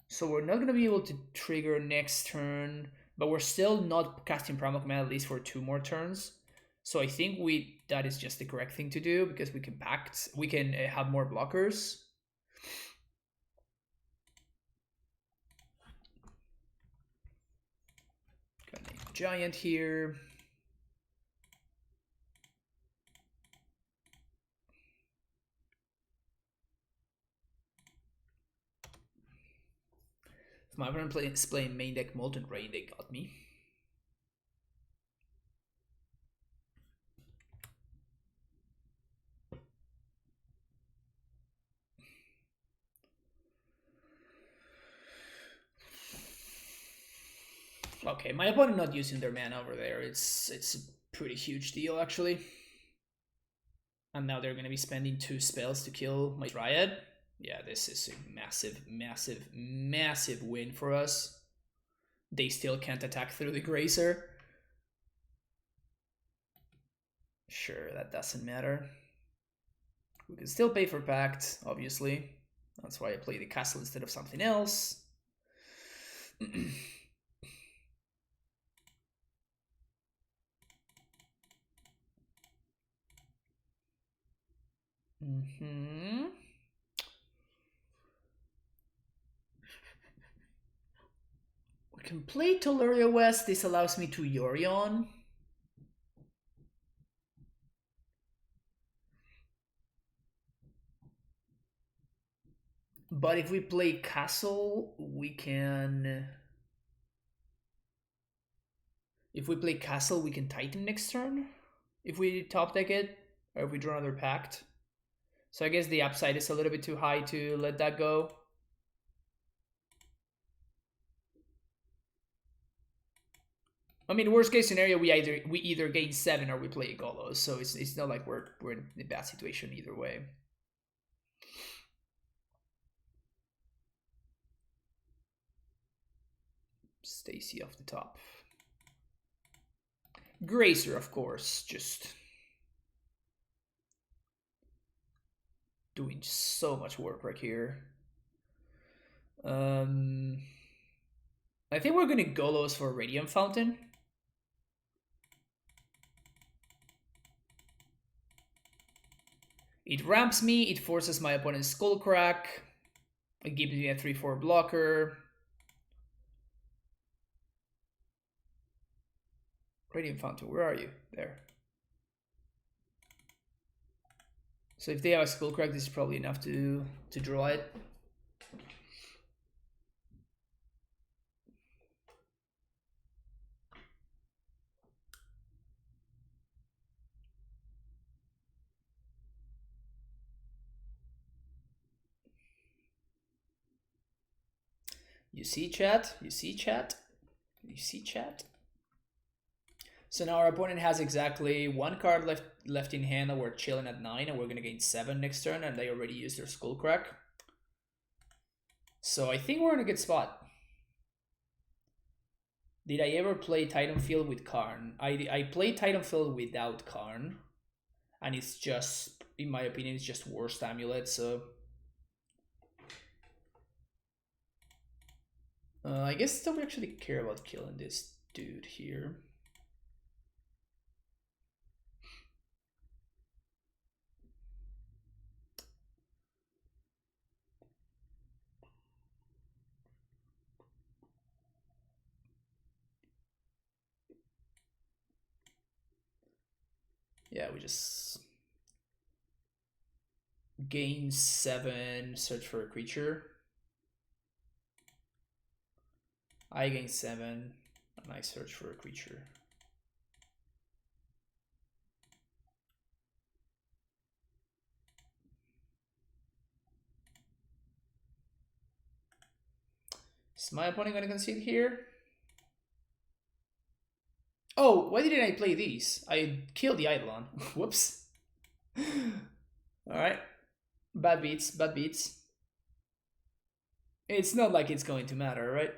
So we're not going to be able to trigger next turn, but we're still not casting Primal Command at least for 2 more turns. So I think that is just the correct thing to do because we can pact, we can have more blockers. Gonna make Giant here. If my opponent is playing main deck Molten Rain, they got me. Okay, my opponent not using their mana over there. It's a pretty huge deal actually. And now they're gonna be spending 2 spells to kill my Dryad. Yeah, this is a massive, massive, massive win for us. They still can't attack through the Grazer. Sure, that doesn't matter. We can still pay for Pact, obviously. That's why I play the castle instead of something else. Mm-hmm. We can play Toluria West. This allows me to Yorion. But if we play Castle, we can... If we play Castle, we can Titan next turn. If we top deck it, or if we draw another Pact. So I guess the upside is a little bit too high to let that go. I mean, worst case scenario, we either gain 7 or we play a Golos, so it's not like we're in a bad situation either way. Stacy off the top. Grazer, of course, just doing so much work right here. I think we're gonna Golos for Radiant Fountain. It ramps me, it forces my opponent's Skullcrack. It gives me a 3/4 blocker. Radiant Fountain, where are you? There. So if they have a Skullcrack, this is probably enough to draw it. You see, chat? You see, chat? You see, chat? So now our opponent has exactly 1 card left in hand, and we're chilling at 9, and we're gonna gain 7 next turn, and they already used their Skullcrack. So I think we're in a good spot. Did I ever play Titanfield with Karn? I played Titanfield without Karn, and it's just, in my opinion, it's just worst Amulet, so... I guess don't actually care about killing this dude here. Yeah, we just gain 7, search for a creature. I gain 7, and I search for a creature. Is my opponent gonna concede here? Oh, why didn't I play these? I killed the Eidolon. Whoops. Alright. Bad beats, bad beats. It's not like it's going to matter, right?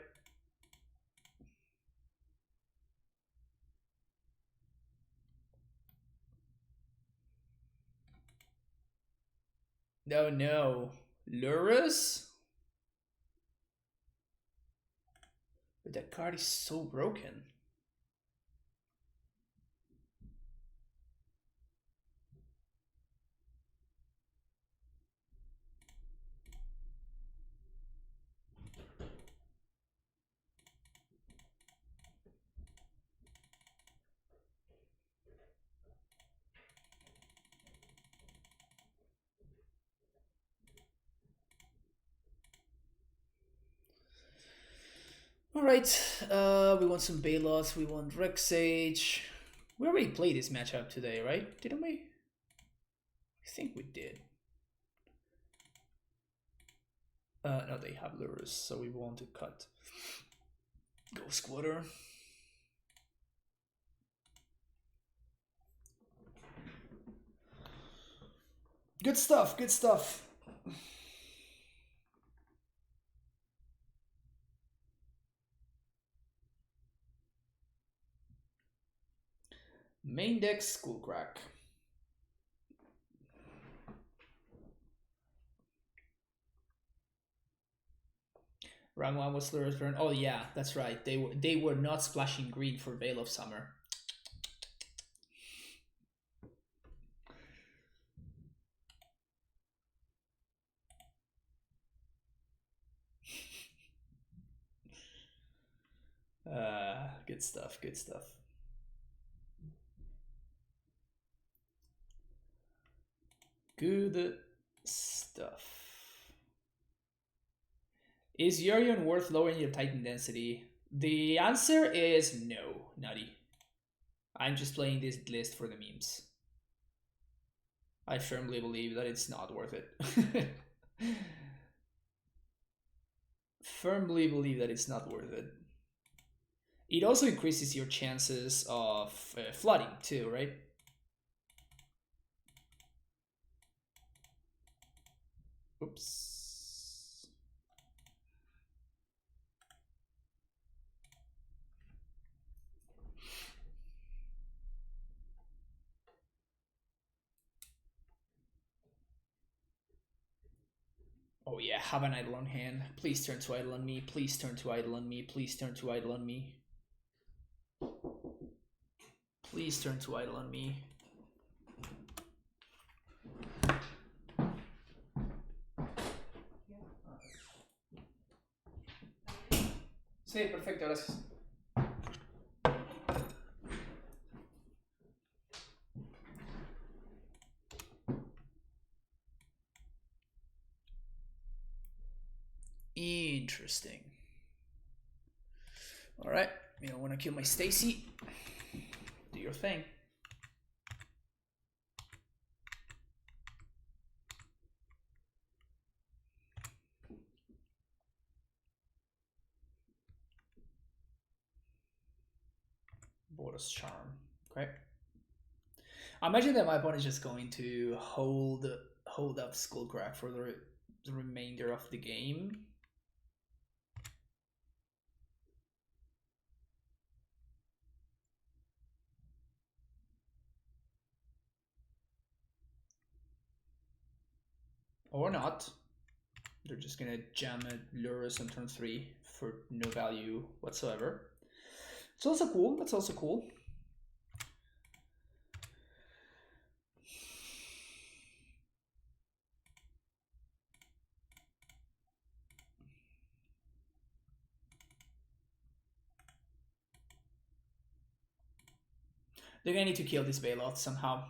No, no. Lurrus? But that card is so broken. Alright, we want some Balos, we want Rexage. We already played this matchup today, right? Didn't we? I think we did. No, they have Lurrus, so we want to cut. Go Squatter. Good stuff, good stuff. Main deck Skullcrack. Round 1 was Lurrus turn. Oh yeah, that's right. They were not splashing green for Veil of Summer. Good stuff, good stuff. Good stuff. Is Yorion worth lowering your Titan density? The answer is no, Nutty. I'm just playing this list for the memes. I firmly believe that it's not worth it. Firmly believe that it's not worth it. It also increases your chances of flooding too, right? Oops. Oh yeah, have an idle on hand. Please turn to idle on me. Please turn to idle on me. Please turn to idle on me. Please turn to idle on me. Sí, perfecto, gracias. Interesting. All right, you don't want to kill my Stacy. Do your thing. Boros Charm. Okay. I imagine that my opponent is just going to hold up Skullcrack for the remainder of the game. Or not. They're just gonna jam a Lurrus on turn 3 for no value whatsoever. It's also cool. That's also cool. They're gonna need to kill this Bailout somehow.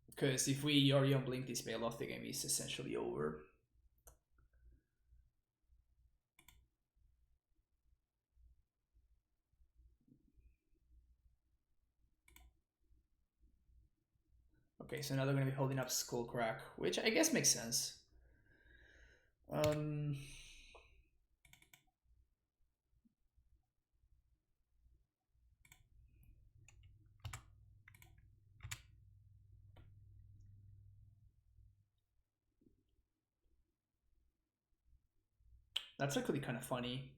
Because if we Yorion blink this Bailout, the game is essentially over. Okay, so now they're gonna be holding up Skullcrack, which I guess makes sense. That's actually kind of funny.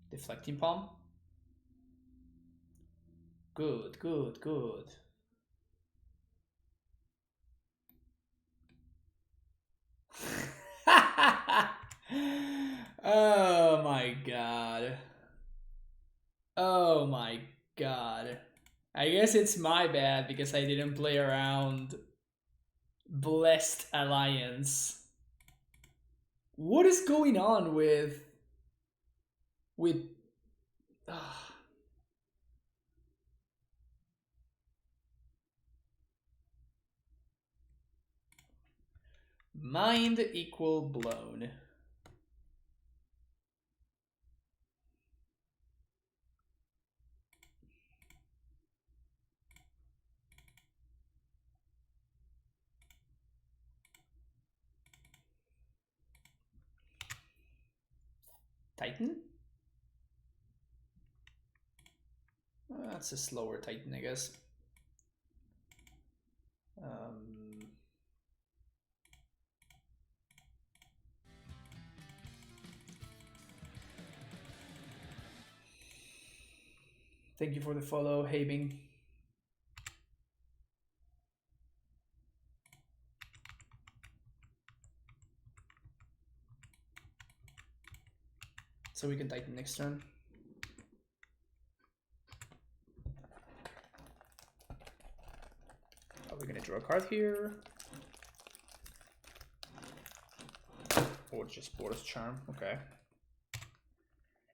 Deflecting palm. Good, good, good. Oh my god. Oh my god. I guess it's my bad because I didn't play around Blessed Alliance. What is going on with uh, mind equal blown? Titan? That's a slower Titan, I guess. Thank you for the follow, Habing. So we can Titan next turn. Are we gonna draw a card here? Or just Boros Charm, okay.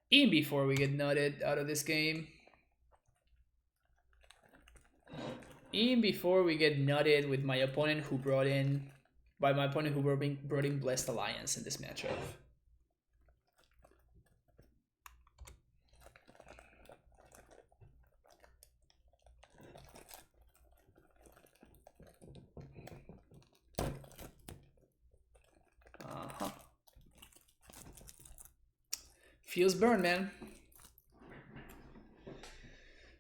Even before we get nutted out of this game. Even before we get nutted with my opponent who brought in Blessed Alliance in this matchup. Feels burn, man.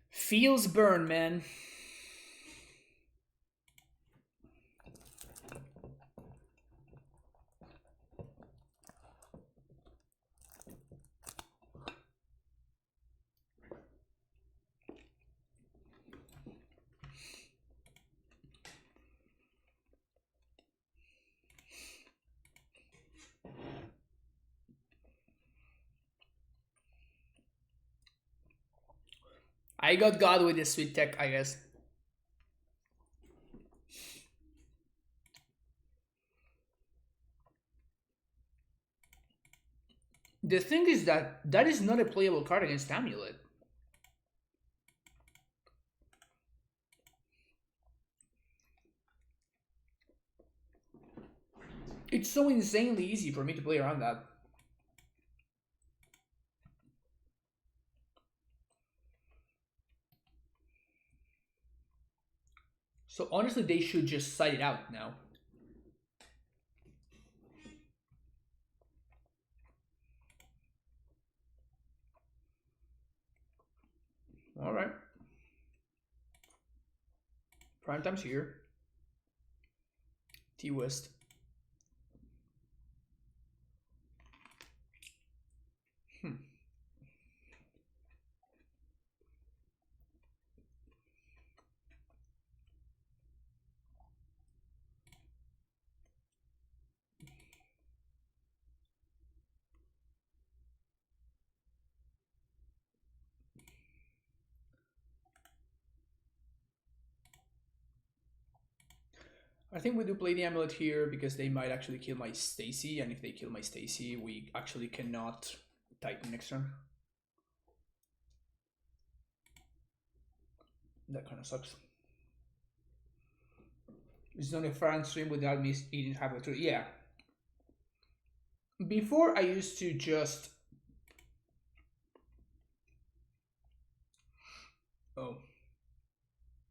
Feels burn, man. I got God with this sweet tech, I guess. The thing is that that is not a playable card against Amulet. It's so insanely easy for me to play around that. So honestly, they should just side it out now. All right. Prime time's here. T-West. I think we do play the Amulet here because they might actually kill my Stacy, and if they kill my Stacy, we actually cannot Titan next turn. That kind of sucks. It's not a fun stream without me eating half of it. Yeah. Before I used to just... Oh.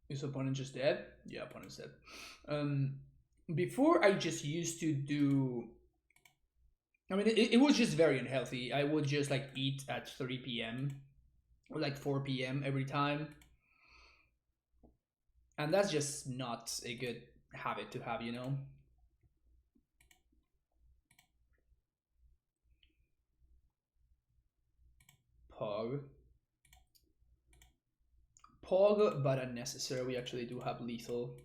Is opponent just dead? Yeah, opponent's dead. Before I just used to do... I mean, it was just very unhealthy. I would just like eat at 3 p.m. or like 4 p.m. every time. And that's just not a good habit to have, you know? Pog. Pog, but unnecessary. We actually do have lethal.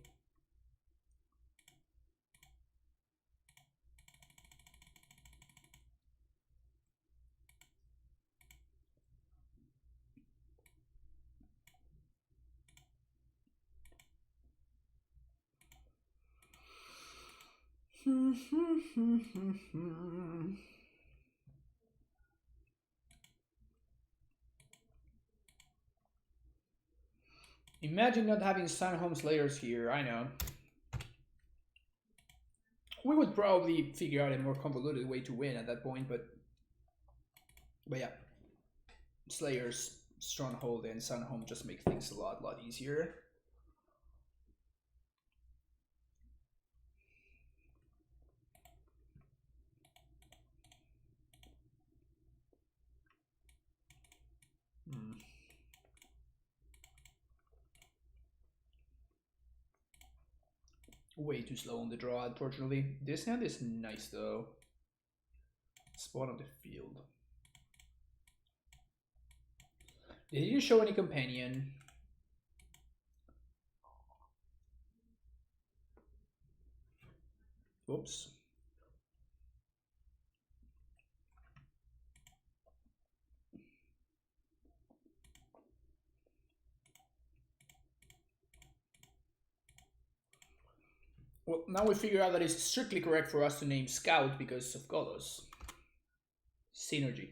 Imagine not having Sunhome Slayers here, I know. We would probably figure out a more convoluted way to win at that point, but yeah. Slayers, Stronghold, and Sunhome just make things a lot easier. Way too slow on the draw, unfortunately. This hand is nice though. Spawn on the field. They didn't show any companion. Oops. Well, now we figure out that it's strictly correct for us to name Scout because of Golos. Synergy.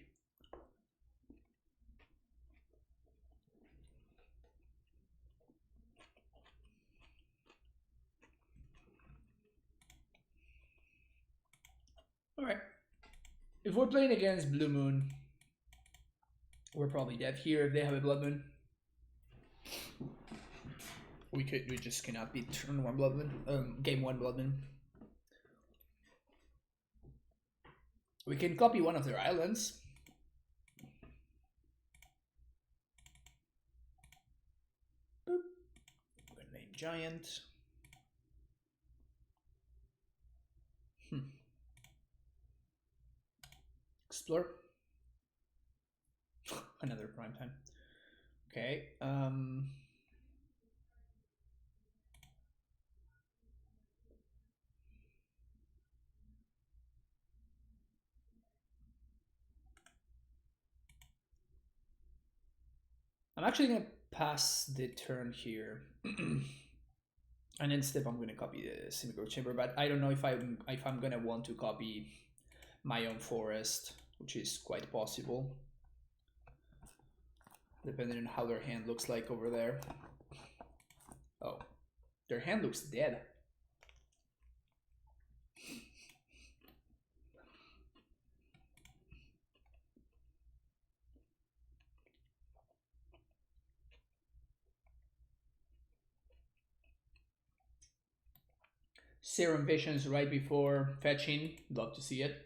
Alright. If we're playing against Blue Moon, we're probably dead here if they have a Blood Moon. We just cannot beat turn 1 Blood Moon, game 1 Blood Moon. We can copy one of their islands. Boop. We're gonna name Giant. Explore. Another prime time. Okay. I'm actually gonna pass the turn here. And instead I'm gonna copy the Semi-Growth Chamber, but I don't know if I'm gonna want to copy my own forest, which is quite possible. Depending on how their hand looks like over there. Oh, their hand looks dead. Serum Visions right before fetching. Love to see it.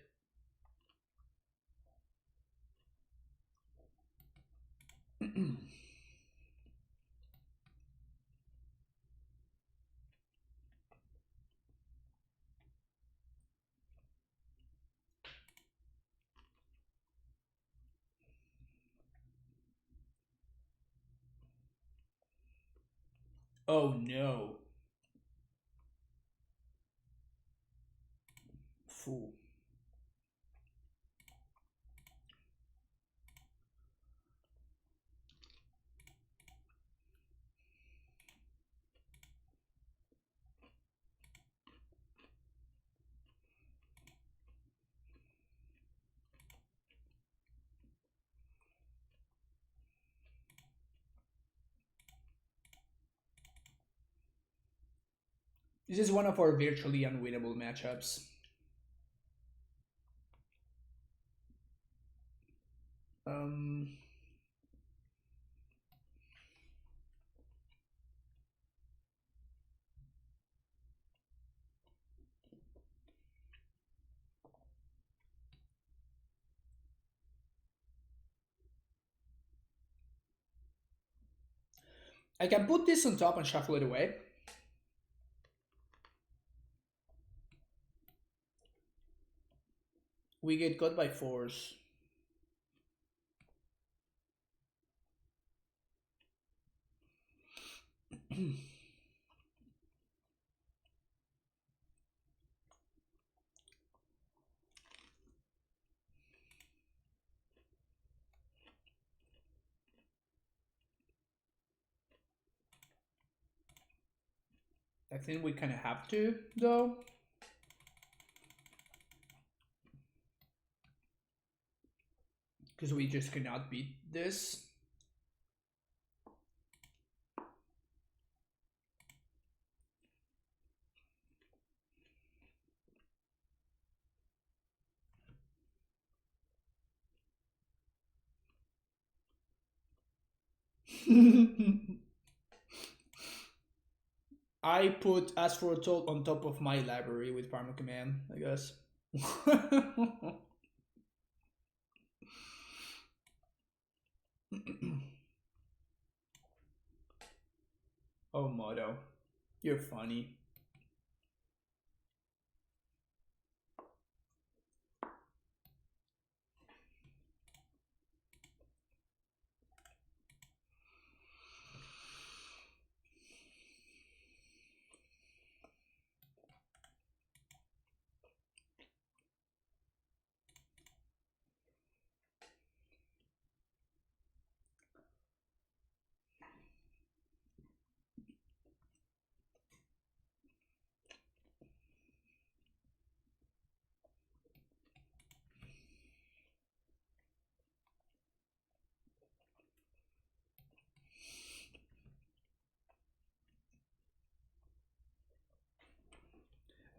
Oh no. Fool. This is one of our virtually unwinnable matchups. I can put this on top and shuffle it away. We get got by force. I think we kind of have to, though. Because we just cannot beat this. I put as Foretold on top of my library with Primal Command, I guess. Oh, Moto. You're funny.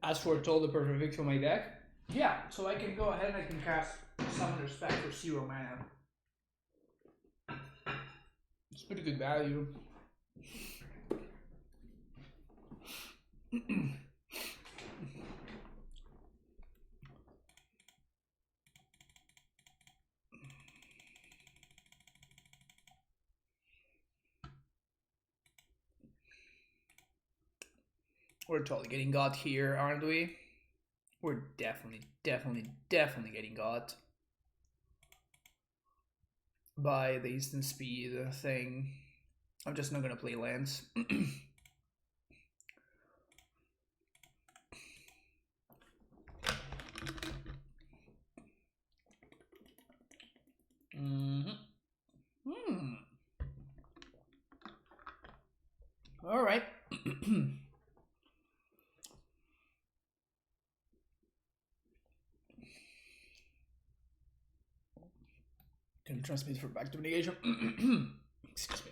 As Foretold, the perfect fix for my deck. Yeah, so I can go ahead and I can cast Summoner's Pact for 0 mana. It's pretty good value. We're totally getting got here, aren't we? We're definitely getting got by the instant speed thing. I'm just not gonna play lands. All right. Can transmit for back to negation. Excuse me.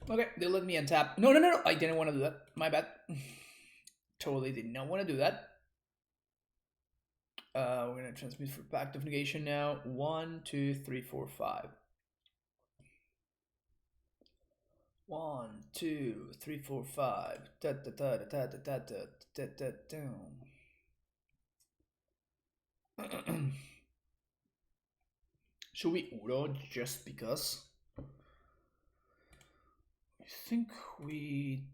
Okay, they let me untap. No. I didn't want to do that. My bad. Totally did not want to do that. We're gonna transmit for Pact of Negation now. 1, 2, 3, 4, 5. 1, 2, 3, 4, 5. Da da da da da da da da da da. Should we Uro just because? I think we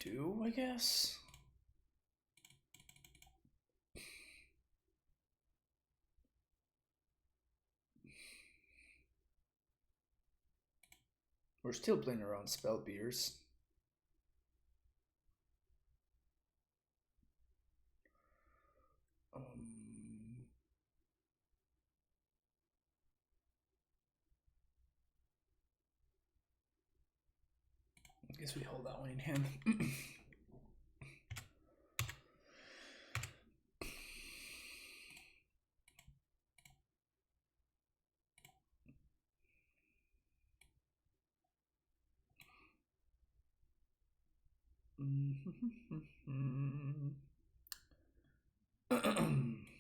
do, I guess. We're still playing around spell beers. I guess we hold that one in hand.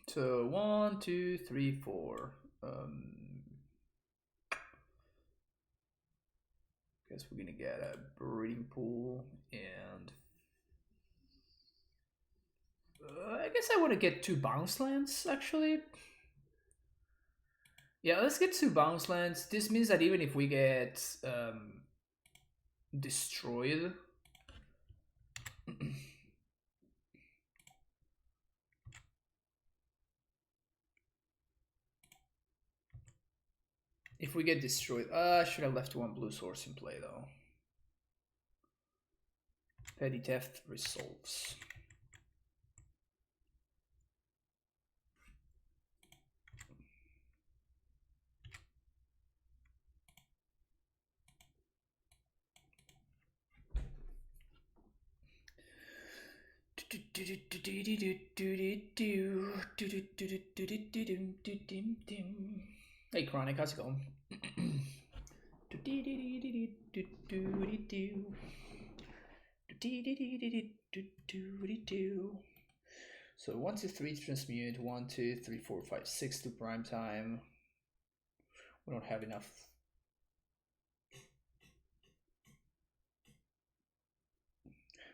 So 1, 2, 3, 4. Guess we're gonna get a breeding pool, and I guess I want to get 2 bounce lands actually. Yeah, let's get 2 bounce lands. This means that even if we get destroyed, if we get destroyed, I should have left 1 blue source in play though. Petty theft resolves. Hey Chronic, how's it going? So 1, 2, 3 transmute, 1, 2, 3, 4, 5, 6 to prime time. We don't have enough.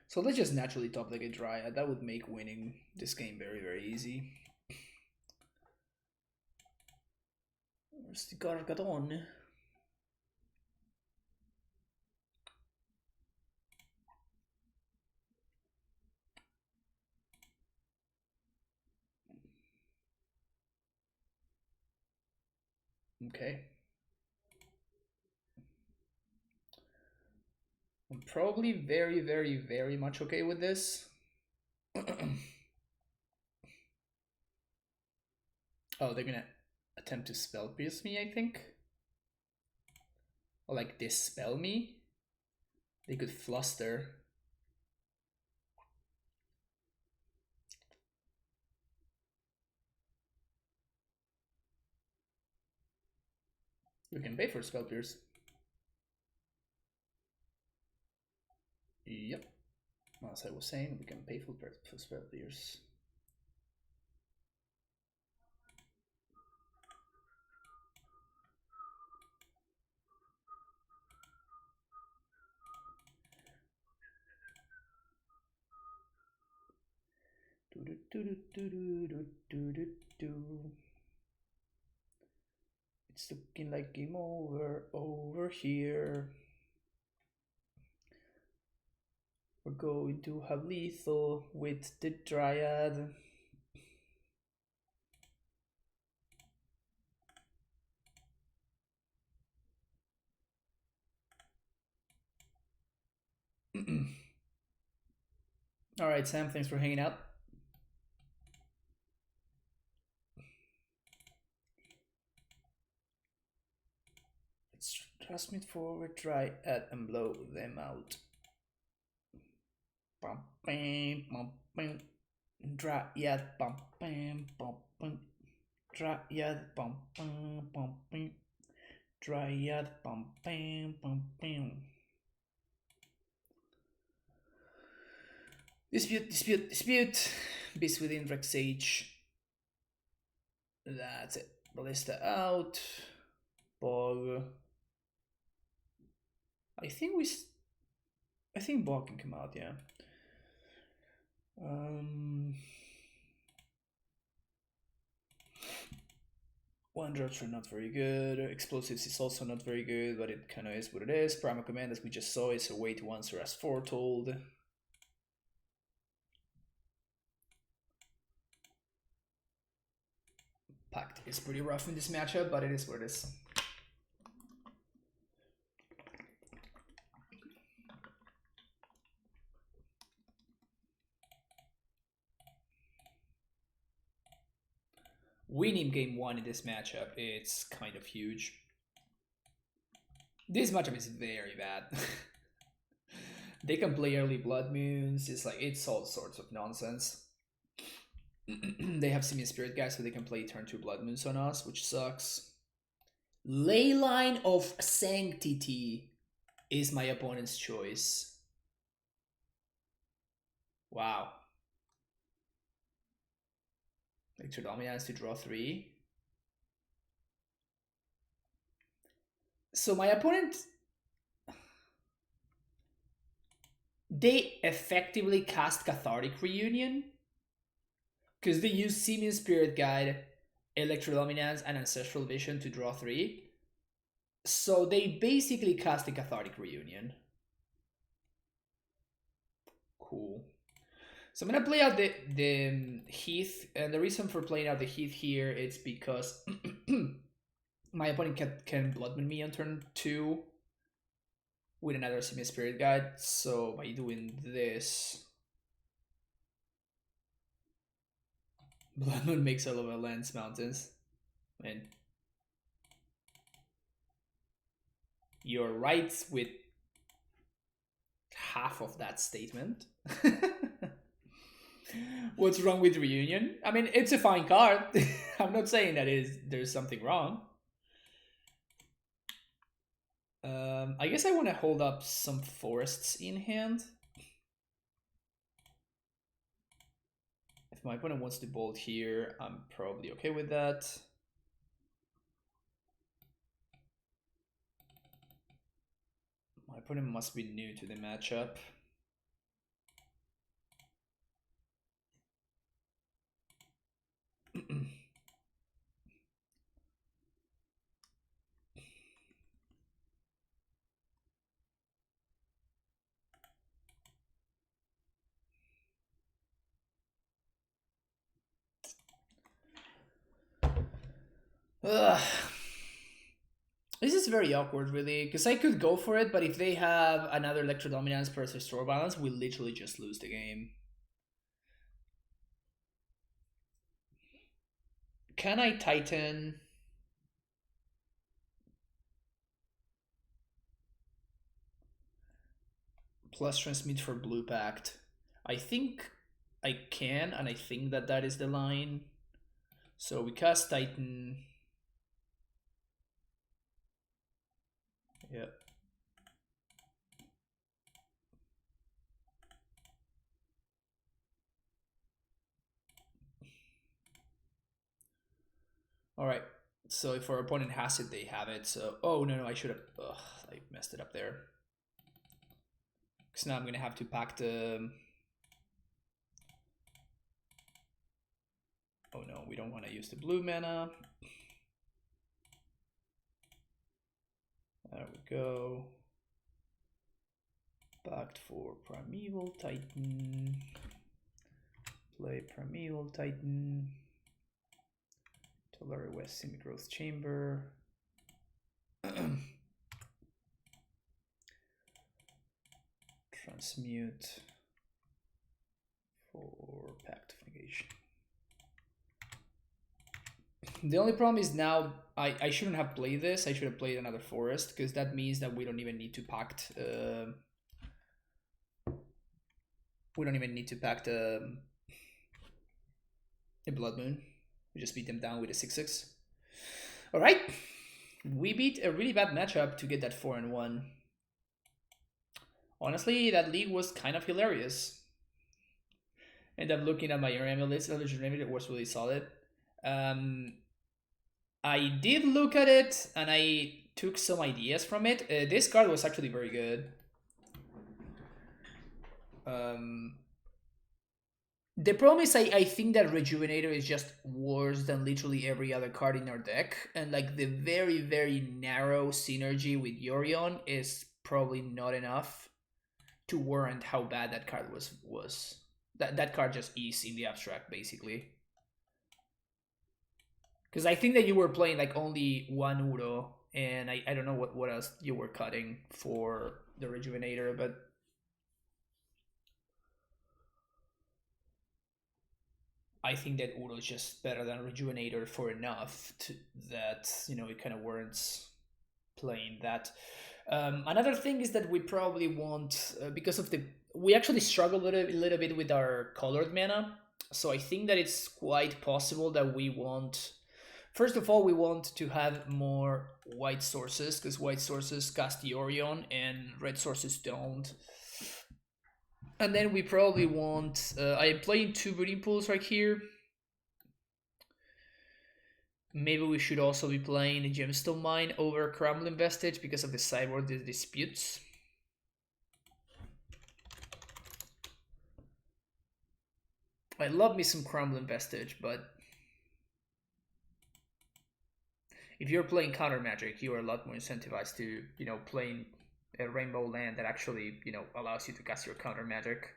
So let's just naturally top like a Dryad. That would make winning this game very, very easy. Where's the Gargadon? Okay. I'm probably very, very, very much okay with this. Oh, they're gonna attempt to spell pierce me, I think. Or like dispel me. They could fluster. We can pay for spell pierce. Yep. As I was saying, we can pay for spell pierce. It's looking like game over here. We're going to have lethal with the Dryad. Alright, Sam, thanks for hanging out. Let's transmit forward, Dryad, and blow them out. Dryad, Dryad, Dryad, Dispute. Beast within Rex Sage. That's it. Ballista out. Bog. I think Bog can come out, yeah. One drops are not very good. Explosives is also not very good, but it kind of is what it is. Primal Command, as we just saw, is a way to answer as Foretold. Pact is pretty rough in this matchup, but it is what it is. Winning game 1 in this matchup, it's kind of huge. This matchup is very bad. They can play early Blood Moons. It's all sorts of nonsense. They have Simian Spirit guys, so they can play turn 2 Blood Moons on us, which sucks. Leyline of Sanctity is my opponent's choice. Wow. Electro Dominance to draw 3. So my opponent, they effectively cast Cathartic Reunion because they use Simian Spirit Guide, Electro Dominance, and Ancestral Vision to draw 3. So they basically cast a Cathartic Reunion. Cool. So I'm gonna play out the Heath, and the reason for playing out the Heath here is because my opponent can Blood Moon me on turn 2 with another Simian Spirit Guide. So by doing this, Blood Moon makes all of our lands mountains. And you're right with half of that statement. What's wrong with Reunion? I mean, it's a fine card. I'm not saying that there's something wrong. I guess I want to hold up some forests in hand. If my opponent wants to bolt here, I'm probably okay with that. My opponent must be new to the matchup. Ugh. This is very awkward, really, because I could go for it, but if they have another Electro Dominance plus Restore Balance, we literally just lose the game. Can I Titan? Plus Transmute for Blue Pact. I think I can, and I think that that is the line. So we cast Titan. Yeah. All right. So if our opponent has it, they have it. So, oh no, I should have. Ugh, I messed it up there. Because now I'm gonna have to pack the. Oh no, we don't want to use the blue mana. There we go. Packed for Primeval Titan. Play Primeval Titan. Tulare West Semi-Growth Chamber. Transmute for Pact of Negation. The only problem is now I shouldn't have played this. I should have played another forest because that means that we don't even need to pact. We don't even need to pact a Blood Moon. We just beat them down with a 6/6. All right, we beat a really bad matchup to get that 4-1. Honestly, that league was kind of hilarious. And I'm looking at my Amulet. It was really solid. I did look at it and I took some ideas from it. This card was actually very good. The problem is I think that Rejuvenator is just worse than literally every other card in our deck. And like the very, very narrow synergy with Yorion is probably not enough to warrant how bad that card was. That card just is in the abstract, basically. Because I think that you were playing like only one Uro, and I don't know what else you were cutting for the Rejuvenator, but I think that Uro is just better than Rejuvenator for enough that, you know, it kind of warrants playing that. Another thing is that we probably won't, because of we actually struggle a little bit with our colored mana, so I think that it's quite possible that we won't. First of all, we want to have more white sources, because white sources cast Yorion and red sources don't. And then we probably want... I am playing 2 Breeding Pools right here. Maybe we should also be playing a Gemstone Mine over Crumbling Vestige because of the sideboard disputes. I love me some Crumbling Vestige, but if you're playing counter magic, you are a lot more incentivized to, you know, playing a rainbow land that actually, you know, allows you to cast your counter magic.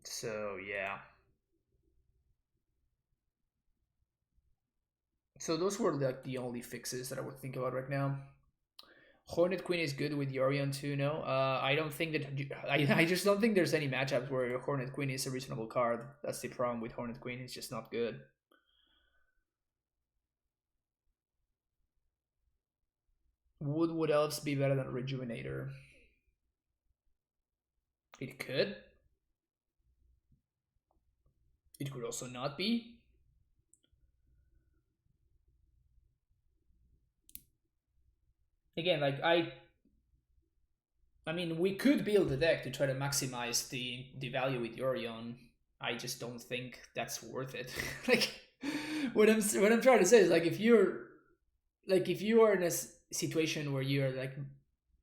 So yeah. So those were like the only fixes that I would think about right now. Hornet Queen is good with Yorion too, no? I don't think that... I just don't think there's any matchups where Hornet Queen is a reasonable card. That's the problem with Hornet Queen, it's just not good. Would Elves be better than Rejuvenator? It could. It could also not be. Again, like I mean, we could build a deck to try to maximize the value with Yorion. I just don't think that's worth it. Like what I'm trying to say is like if you are in a situation where you're like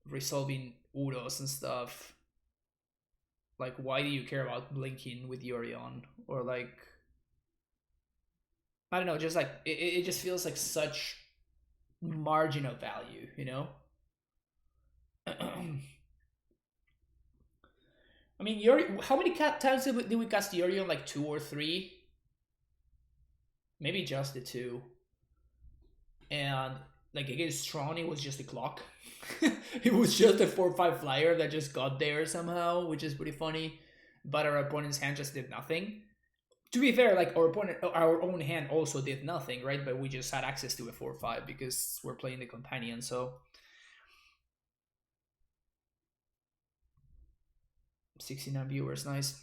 resolving Uros and stuff, like why do you care about blinking with Yorion? Or like I don't know, just like it just feels like such marginal value, you know? I mean, how many times did we cast Yorion? Like 2 or 3? Maybe just the 2. And like against Tron, it was just a clock. It was just a 4/5 flyer that just got there somehow, which is pretty funny. But our opponent's hand just did nothing. To be fair, like our own hand also did nothing, right? But we just had access to a 4/5 because we're playing the companion. So 69 viewers, nice.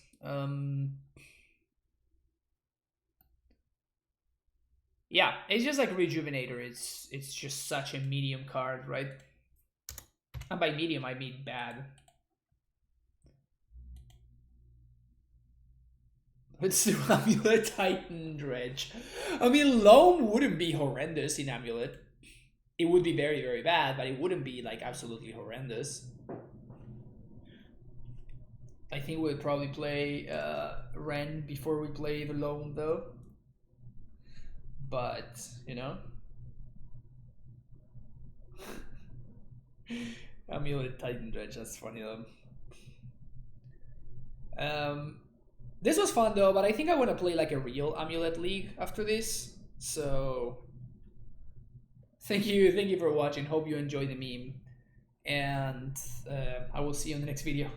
Yeah, it's just like Rejuvenator. It's just such a medium card, right? And by medium, I mean bad. Let's do Amulet Titan Dredge. I mean, Loam wouldn't be horrendous in Amulet. It would be very, very bad, but it wouldn't be like absolutely horrendous. I think we'll probably play Ren before we play the Loam, though. But, you know. Amulet Titan Dredge, that's funny though. This was fun though, but I think I want to play like a real Amulet League after this. So thank you for watching. Hope you enjoyed the meme, and I will see you in the next video.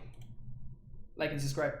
Like and subscribe.